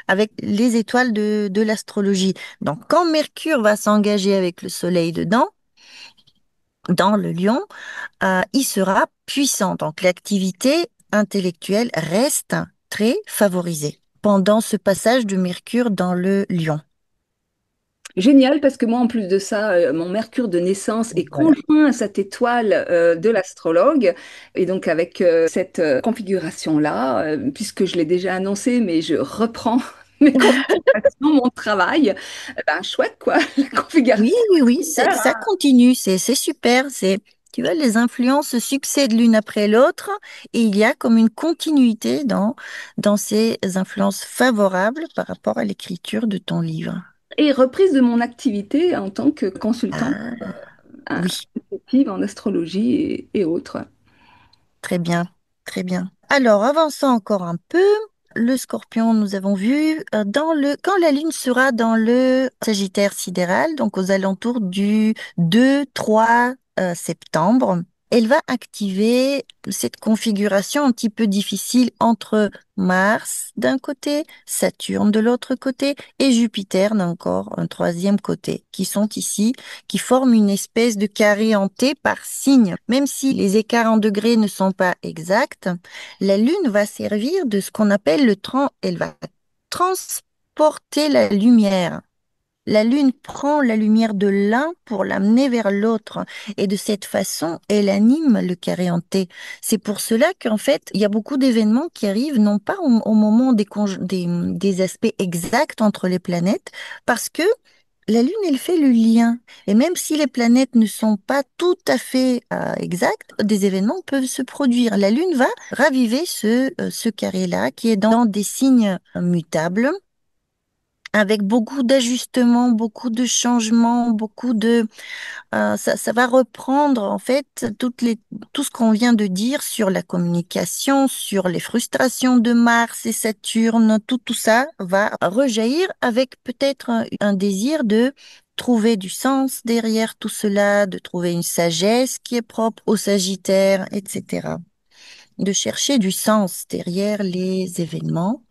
avec les étoiles de l'astrologie. Donc, quand Mercure va s'engager avec le Soleil dedans, dans le Lion, il sera puissant. Donc l'activité intellectuelle reste très favorisée pendant ce passage de Mercure dans le Lion. Génial, parce que moi, en plus de ça, mon Mercure de naissance est Voilà. conjoint à cette étoile de l'astrologue. Et donc, avec cette configuration-là, puisque je l'ai déjà annoncé, mais je reprends mes conversations, mon travail, ben, chouette, quoi, la configuration. Oui, oui, oui, Super, ça hein. continue, c'est super. Tu vois, les influences se succèdent l'une après l'autre et il y a comme une continuité dans ces influences favorables par rapport à l'écriture de ton livre. Et reprise de mon activité en tant que consultante Ah, euh, oui. effective en astrologie et autres. Très bien, très bien. Alors, avançons encore un peu. Le Scorpion, nous avons vu quand la Lune sera dans le Sagittaire sidéral, donc aux alentours du 2-3 septembre, elle va activer cette configuration un petit peu difficile entre Mars d'un côté, Saturne de l'autre côté et Jupiter encore un troisième côté, qui sont ici qui forment une espèce de carré en T par signe. Même si les écarts en degrés ne sont pas exacts, la Lune va servir de ce qu'on appelle elle va transporter la lumière. La Lune prend la lumière de l'un pour l'amener vers l'autre et de cette façon, elle anime le carré en T. C'est pour cela qu'en fait, il y a beaucoup d'événements qui arrivent non pas au moment des aspects exacts entre les planètes, parce que la Lune, elle fait le lien. Et même si les planètes ne sont pas tout à fait exactes, des événements peuvent se produire. La Lune va raviver ce carré-là qui est dans des signes mutables, avec beaucoup d'ajustements, beaucoup de changements, ça va reprendre en fait tout ce qu'on vient de dire sur la communication, sur les frustrations de Mars et Saturne, tout ça va rejaillir avec peut-être un désir de trouver du sens derrière tout cela, de trouver une sagesse qui est propre au Sagittaire, etc. De chercher du sens derrière les événements,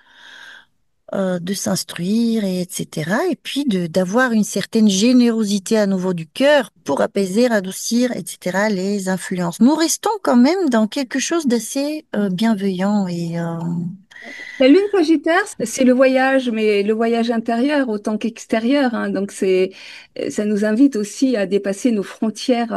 de s'instruire, etc. Et puis d'avoir une certaine générosité à nouveau du cœur pour apaiser, adoucir, etc. les influences. Nous restons quand même dans quelque chose d'assez bienveillant La lune Sagittaire, c'est le voyage, mais le voyage intérieur autant qu'extérieur, hein. Donc ça nous invite aussi à dépasser nos frontières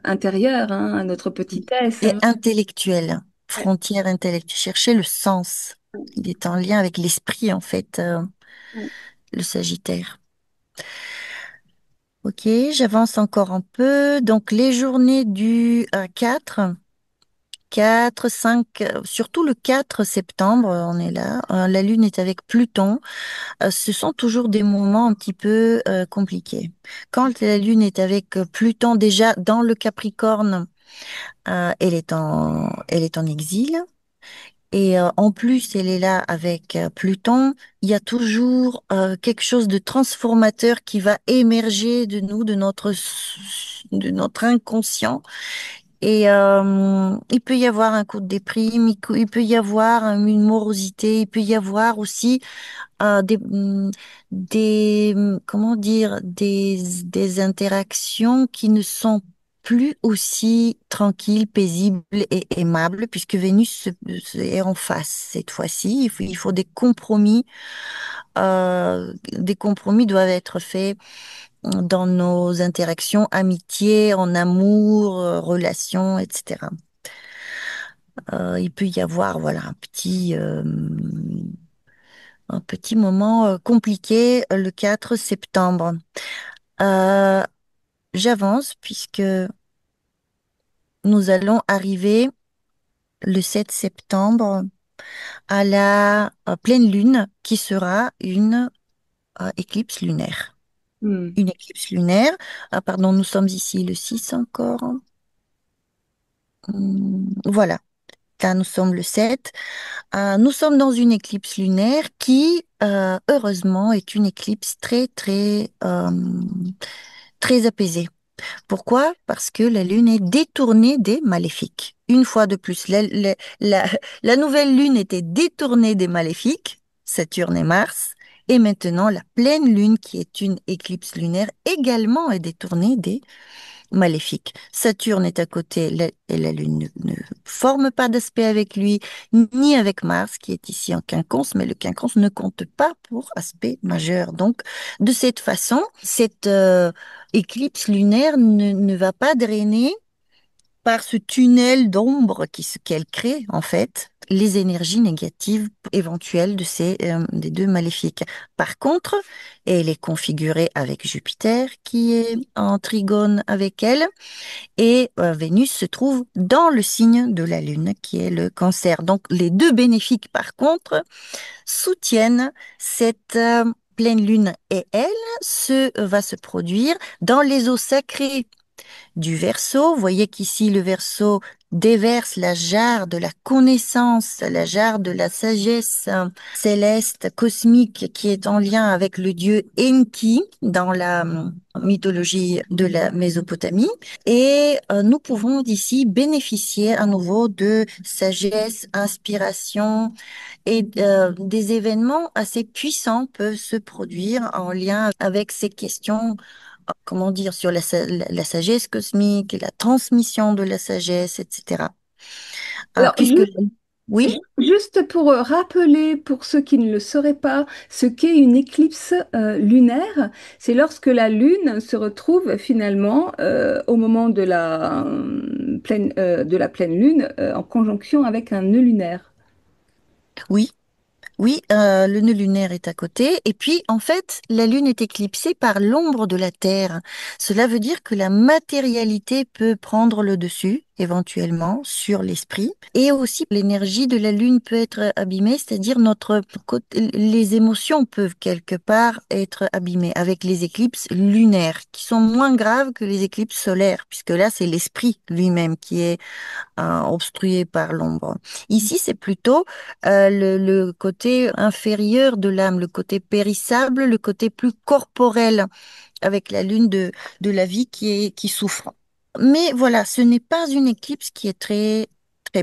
intérieures, hein, notre petitesse, et hein. intellectuel, Ouais. frontière intellectuelle, chercher le sens. Il est en lien avec l'esprit, en fait, le Sagittaire. Ok, j'avance encore un peu. Donc, les journées du 4, 5, surtout le 4 septembre, on est là. La Lune est avec Pluton. Ce sont toujours des moments un petit peu compliqués. Quand la Lune est avec Pluton déjà dans le Capricorne, elle est en exil. Et en plus, elle est là avec Pluton. Il y a toujours quelque chose de transformateur qui va émerger de nous, de notre inconscient. Et il peut y avoir un coup de déprime, il peut y avoir une morosité, il peut y avoir aussi comment dire, des interactions qui ne sont plus aussi tranquilles, paisibles et aimables, puisque est en face cette fois-ci. Il faut des compromis. Des compromis doivent être faits dans nos interactions, amitié, en amour, relations, etc. Il peut y avoir, voilà, un petit moment compliqué le 4 septembre. Euh, J'avance puisque nous allons arriver le 7 septembre à la pleine lune qui sera une éclipse lunaire. Hmm. Une éclipse lunaire. Ah, pardon, nous sommes ici le 6 encore. Voilà, là nous sommes le 7. Nous sommes dans une éclipse lunaire qui, heureusement, est une éclipse très apaisée. Pourquoi? Parce que la Lune est détournée des maléfiques. Une fois de plus, la- la nouvelle Lune était détournée des maléfiques, Saturne et Mars, et maintenant la pleine Lune, qui est une éclipse lunaire, également est détournée des maléfique. Saturne est à côté et la Lune ne forme pas d'aspect avec lui, ni avec Mars, qui est ici en quinconce, mais le quinconce ne compte pas pour aspect majeur. Donc, de cette façon, cette éclipse lunaire ne va pas drainer par ce tunnel d'ombre qu'elle crée, en fait, les énergies négatives éventuelles de des deux maléfiques. Par contre, elle est configurée avec Jupiter, qui est en trigone avec elle, et Vénus se trouve dans le signe de la Lune, qui est le Cancer. Donc, les deux bénéfiques, par contre, soutiennent cette pleine Lune, et elle va se produire dans les eaux sacrées du Verseau. Vous voyez qu'ici, le Verseau déverse la jarre de la connaissance, la jarre de la sagesse céleste, cosmique, qui est en lien avec le dieu Enki dans la mythologie de la Mésopotamie. Et nous pouvons d'ici bénéficier à nouveau de sagesse, inspiration, et des événements assez puissants peuvent se produire en lien avec ces questions, comment dire, sur la sagesse cosmique, la transmission de la sagesse, etc. Alors, Puisque, oui, juste pour rappeler, pour ceux qui ne le sauraient pas, ce qu'est une éclipse lunaire, c'est lorsque la Lune se retrouve finalement au moment de la pleine Lune en conjonction avec un nœud lunaire. oui, oui, le nœud lunaire est à côté. Et puis, en fait, la Lune est éclipsée par l'ombre de la Terre. Cela veut dire que la matérialité peut prendre le dessus, éventuellement, sur l'esprit. Et aussi, l'énergie de la Lune peut être abîmée, c'est-à-dire les émotions peuvent quelque part être abîmées avec les éclipses lunaires, qui sont moins graves que les éclipses solaires, puisque là, c'est l'esprit lui-même qui est obstrué par l'ombre. Ici, c'est plutôt le côté inférieur de l'âme, le côté périssable, le côté plus corporel, avec la lune de la vie qui souffre. Mais voilà, ce n'est pas une éclipse qui est très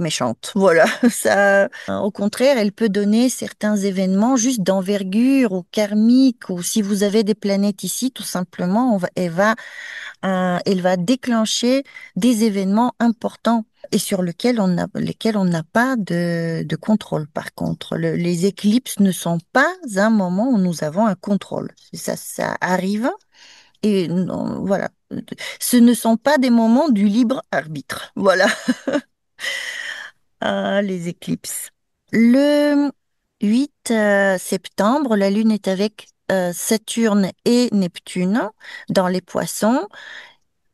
méchante. Voilà, ça, au contraire, elle peut donner certains événements juste d'envergure ou karmique, ou si vous avez des planètes ici, tout simplement, elle va déclencher des événements importants et sur lesquels on n'a pas de contrôle. Par contre, les éclipses ne sont pas un moment où nous avons un contrôle. Ça arrive et non, voilà. Ce ne sont pas des moments du libre arbitre. Voilà, les éclipses. Le 8 septembre, la Lune est avec Saturne et Neptune dans les Poissons.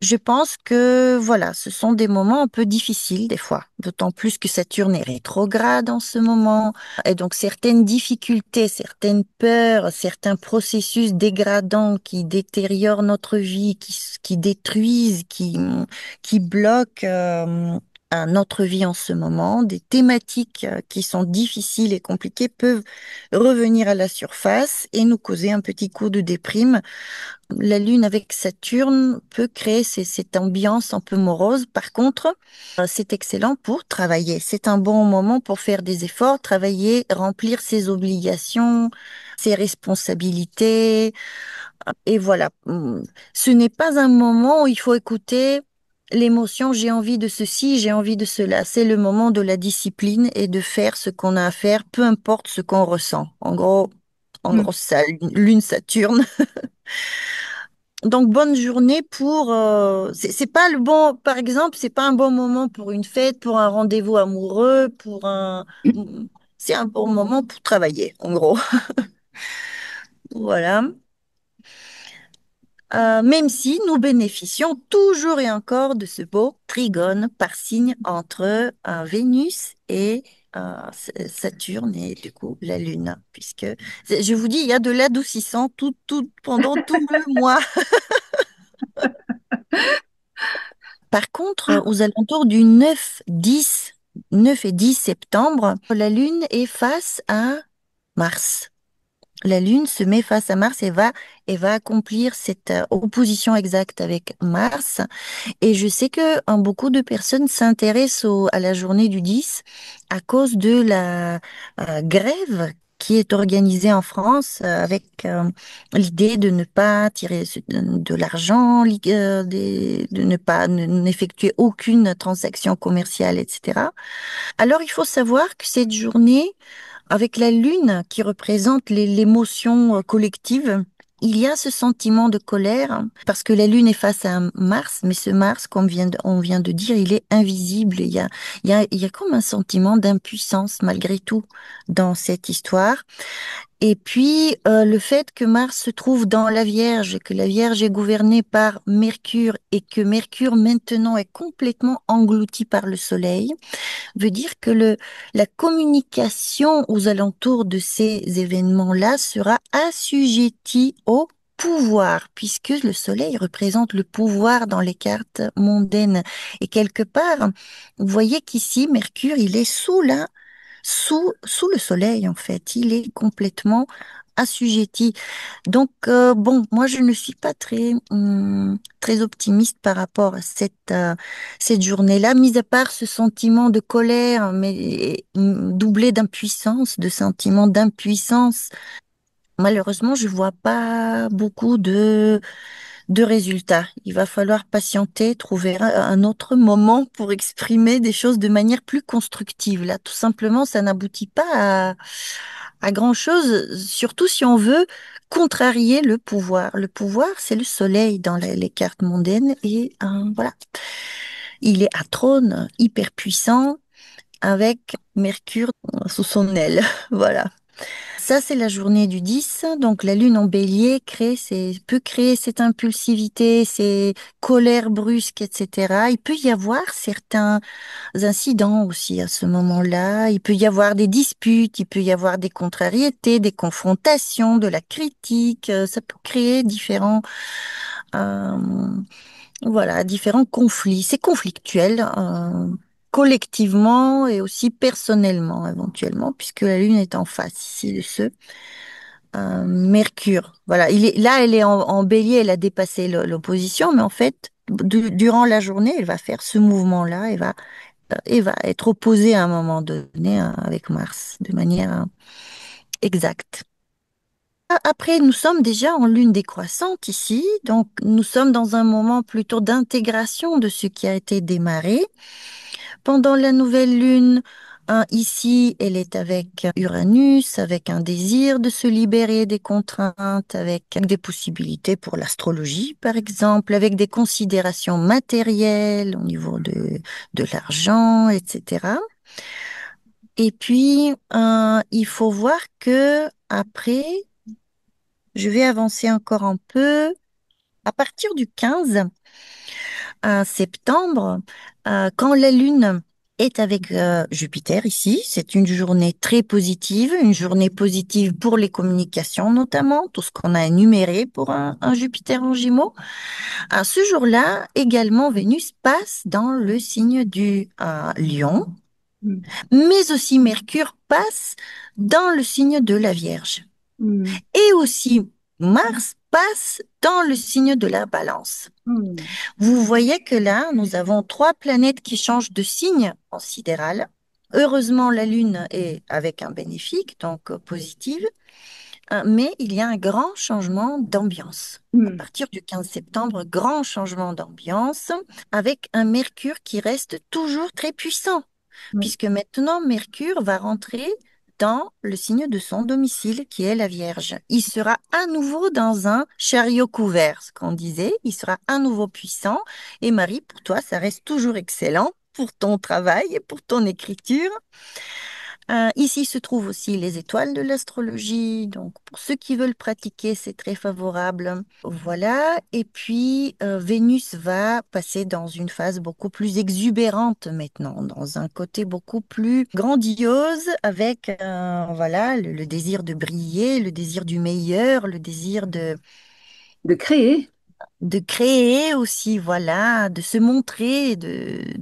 Je pense que voilà, ce sont des moments un peu difficiles des fois, d'autant plus que Saturne est rétrograde en ce moment. Et donc certaines difficultés, certaines peurs, certains processus dégradants qui détériorent notre vie, qui détruisent, qui bloquent notre vie en ce moment, des thématiques qui sont difficiles et compliquées peuvent revenir à la surface et nous causer un petit coup de déprime. La Lune avec Saturne peut créer cette ambiance un peu morose. Par contre, c'est excellent pour travailler. C'est un bon moment pour faire des efforts, travailler, remplir ses obligations, ses responsabilités. Et voilà. Ce n'est pas un moment où il faut écouter l'émotion, j'ai envie de ceci, j'ai envie de cela. C'est le moment de la discipline et de faire ce qu'on a à faire, peu importe ce qu'on ressent. En gros, ça, Lune, Saturne. Donc, bonne journée pour. C'est pas le bon. Par exemple, c'est pas un bon moment pour une fête, pour un rendez-vous amoureux, pour un. C'est un bon moment pour travailler, en gros. Voilà. Même si nous bénéficions toujours et encore de ce beau trigone par signe entre Vénus et Saturne et du coup la Lune, puisque je vous dis, il y a de l'adoucissant pendant tout le mois. Par contre, aux alentours du 9 et 10 septembre, la Lune est face à Mars. La Lune se met face à Mars et va accomplir cette opposition exacte avec Mars. Et je sais que beaucoup de personnes s'intéressent à la journée du 10 à cause de la grève qui est organisé en France avec l'idée de ne pas tirer de l'argent, de ne pas n'effectuer aucune transaction commerciale, etc. Alors, il faut savoir que cette journée, avec la lune qui représente l'émotion collective, il y a ce sentiment de colère parce que la lune est face à un Mars, mais ce Mars, comme on vient de dire, il est invisible. Il y a comme un sentiment d'impuissance malgré tout dans cette histoire. Et puis, le fait que Mars se trouve dans la Vierge, que la Vierge est gouvernée par Mercure et que Mercure maintenant est complètement englouti par le Soleil, veut dire que la communication aux alentours de ces événements-là sera assujettie au pouvoir, puisque le soleil représente le pouvoir dans les cartes mondaines. Et quelque part, vous voyez qu'ici, Mercure, il est sous le soleil, en fait. Il est complètement assujetti. Donc, bon, moi, je ne suis pas très optimiste par rapport à cette journée-là, mis à part ce sentiment de colère, mais doublé d'impuissance, de sentiment d'impuissance. Malheureusement, je vois pas beaucoup de résultats. Il va falloir patienter, trouver un autre moment pour exprimer des choses de manière plus constructive. Là, tout simplement, ça n'aboutit pas à grand-chose, surtout si on veut contrarier le pouvoir. Le pouvoir, c'est le soleil dans les cartes mondaines et voilà. Il est à trône, hyper puissant, avec Mercure sous son aile. Voilà. Ça, c'est la journée du 10. Donc, la lune en bélier peut créer cette impulsivité, ces colères brusques, etc. Il peut y avoir certains incidents aussi à ce moment-là. Il peut y avoir des disputes, il peut y avoir des contrariétés, des confrontations, de la critique. Ça peut créer euh, différents conflits. C'est conflictuel. Collectivement et aussi personnellement éventuellement, puisque la Lune est en face ici de Mercure. Voilà, là, elle est en bélier, elle a dépassé l'opposition, mais en fait, durant la journée, elle va faire ce mouvement-là, elle va être opposée à un moment donné avec Mars, de manière exacte. Après, nous sommes déjà en lune décroissante ici, donc nous sommes dans un moment plutôt d'intégration de ce qui a été démarré. Pendant la nouvelle lune, ici, elle est avec Uranus, avec un désir de se libérer des contraintes, avec des possibilités pour l'astrologie, par exemple, avec des considérations matérielles au niveau de l'argent, etc. Et puis, il faut voir que après, je vais avancer encore un peu. À partir du 15 septembre, quand la Lune est avec Jupiter ici, c'est une journée très positive, une journée positive pour les communications notamment, tout ce qu'on a énuméré pour un Jupiter en Gémeaux. À ce jour-là, également, Vénus passe dans le signe du Lion, Mm. mais aussi Mercure passe dans le signe de la Vierge. Mm. Et aussi Mars passe dans le signe de la Balance. Mm. Vous voyez que là, nous avons trois planètes qui changent de signe en sidéral. Heureusement, la Lune est avec un bénéfique, donc positive, mais il y a un grand changement d'ambiance. À Mm. partir du 15 septembre, grand changement d'ambiance avec un Mercure qui reste toujours très puissant Oui. puisque maintenant Mercure va rentrer dans le signe de son domicile, qui est la Vierge. Il sera à nouveau dans un chariot couvert, ce qu'on disait. Il sera à nouveau puissant. Et Marie, pour toi, ça reste toujours excellent pour ton travail et pour ton écriture. Ici se trouvent aussi les étoiles de l'astrologie. Donc, pour ceux qui veulent pratiquer, c'est très favorable. Voilà. Et puis, Vénus va passer dans une phase beaucoup plus exubérante maintenant, dans un côté beaucoup plus grandiose, avec voilà, le désir de briller, le désir du meilleur, le désir De créer, de créer aussi, voilà, de se montrer,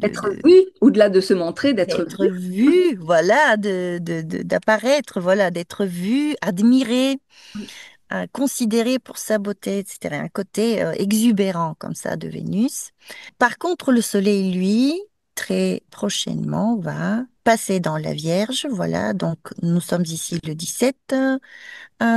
être vu, au-delà de se montrer, d'être d'être vu. vu, voilà, d'apparaître, voilà, d'être vu, admiré, Oui. considéré pour sa beauté, etc. Un côté exubérant comme ça de Vénus. Par contre, le Soleil, lui, très prochainement, va passer dans la Vierge. Voilà, donc nous sommes ici le 17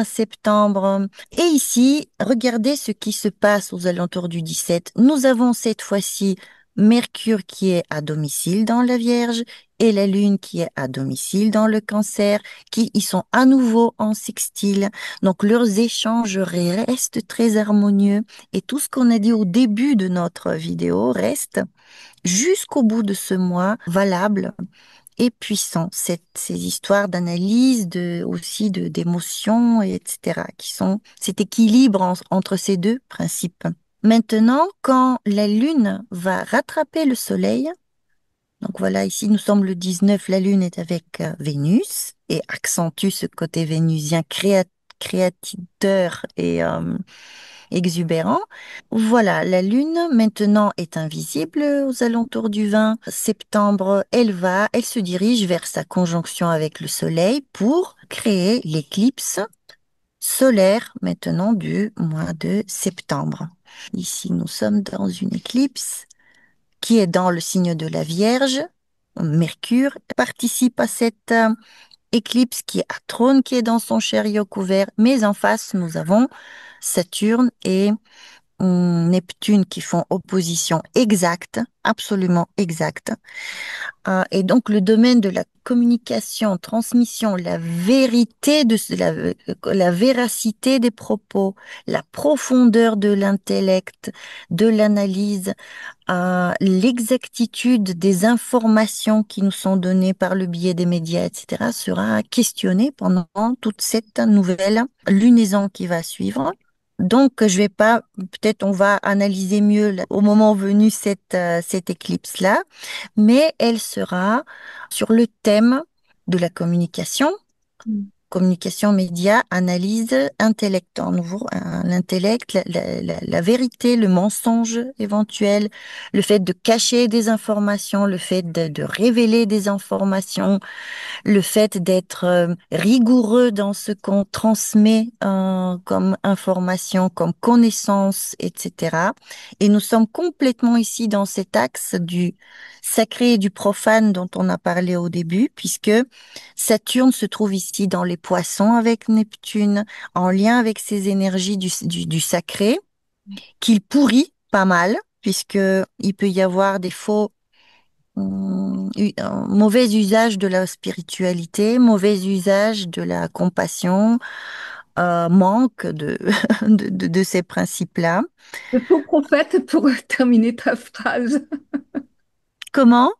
septembre. Et ici, regardez ce qui se passe aux alentours du 17. Nous avons cette fois-ci Mercure qui est à domicile dans la Vierge et la Lune qui est à domicile dans le Cancer, qui y sont à nouveau en sextile. Donc leurs échanges restent très harmonieux et tout ce qu'on a dit au début de notre vidéo reste jusqu'au bout de ce mois valable et puissant. Ces histoires d'analyse, aussi d'émotions, etc., qui sont cet équilibre entre ces deux principes. Maintenant, quand la Lune va rattraper le Soleil, donc voilà, ici nous sommes le 19, la Lune est avec Vénus et accentue ce côté vénusien créateur et exubérant. Voilà, la Lune maintenant est invisible aux alentours du 20 septembre. Elle se dirige vers sa conjonction avec le Soleil pour créer l'éclipse solaire maintenant du mois de septembre. Ici, nous sommes dans une éclipse qui est dans le signe de la Vierge. Mercure participe à cette éclipse qui est à Trône, qui est dans son chariot couvert, mais en face, nous avons Saturne et Neptune qui font opposition exacte, absolument exacte. Et donc le domaine de la communication, transmission, la vérité la véracité des propos, la profondeur de l'intellect, de l'analyse, l'exactitude des informations qui nous sont données par le biais des médias, etc., sera questionnée pendant toute cette nouvelle lunaison qui va suivre. Donc, je vais pas, peut-être on va analyser mieux au moment venu cette éclipse-là, mais elle sera sur le thème de la communication, Mm. communication média, analyse, intellect en nouveau, l'intellect, la vérité, le mensonge éventuel, le fait de cacher des informations, le fait de révéler des informations, le fait d'être rigoureux dans ce qu'on transmet comme information, comme connaissance, etc. Et nous sommes complètement ici dans cet axe du sacré et du profane dont on a parlé au début, puisque Saturne se trouve ici dans les poissons avec Neptune, en lien avec ces énergies du sacré, qu'il pourrit pas mal, puisque il peut y avoir des faux un mauvais usage de la spiritualité, mauvais usage de la compassion, manque de ces principes-là. De faux prophètes pour terminer ta phrase. Comment?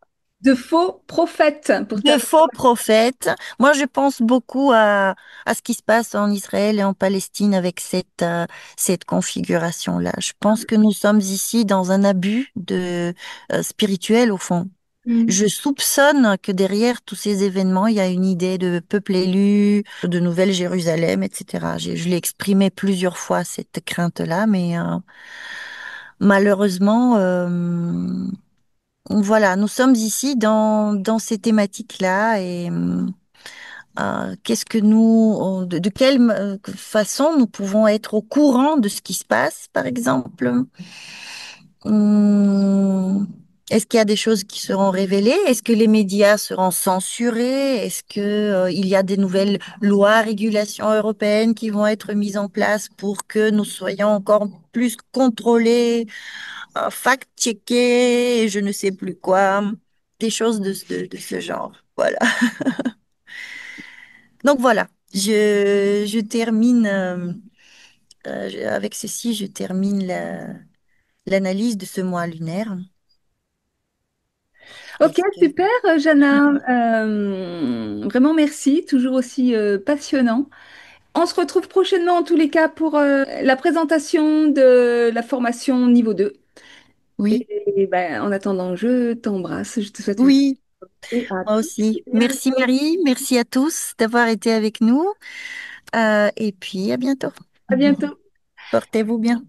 De faux prophètes pour De terminer. faux prophètes. Moi, je pense beaucoup à ce qui se passe en Israël et en Palestine avec cette configuration-là. Je pense que nous sommes ici dans un abus spirituel, au fond. Mm. Je soupçonne que derrière tous ces événements, il y a une idée de peuple élu, de Nouvelle-Jérusalem, etc. Je l'ai exprimé plusieurs fois, cette crainte-là, mais malheureusement, voilà, nous sommes ici dans ces thématiques-là et qu'est-ce que de quelle façon nous pouvons être au courant de ce qui se passe, par exemple? Hum, Est-ce qu'il y a des choses qui seront révélées? Est-ce que les médias seront censurés? Est-ce que, il y a des nouvelles lois, régulations européennes qui vont être mises en place pour que nous soyons encore plus contrôlés, fact-checkés, et je ne sais plus quoi, des choses de ce genre. Voilà. Donc voilà, je termine avec ceci, je termine l'analyse de ce mois lunaire. Ok, Est-ce que super, Jana. Vraiment merci, toujours aussi passionnant. On se retrouve prochainement en tous les cas pour la présentation de la formation niveau 2. oui, Et ben, en attendant, je t'embrasse, je te souhaite une oui, et à moi tous aussi. et à Merci bientôt. Marie, merci à tous d'avoir été avec nous. Et puis à bientôt. À bientôt. Portez-vous bien.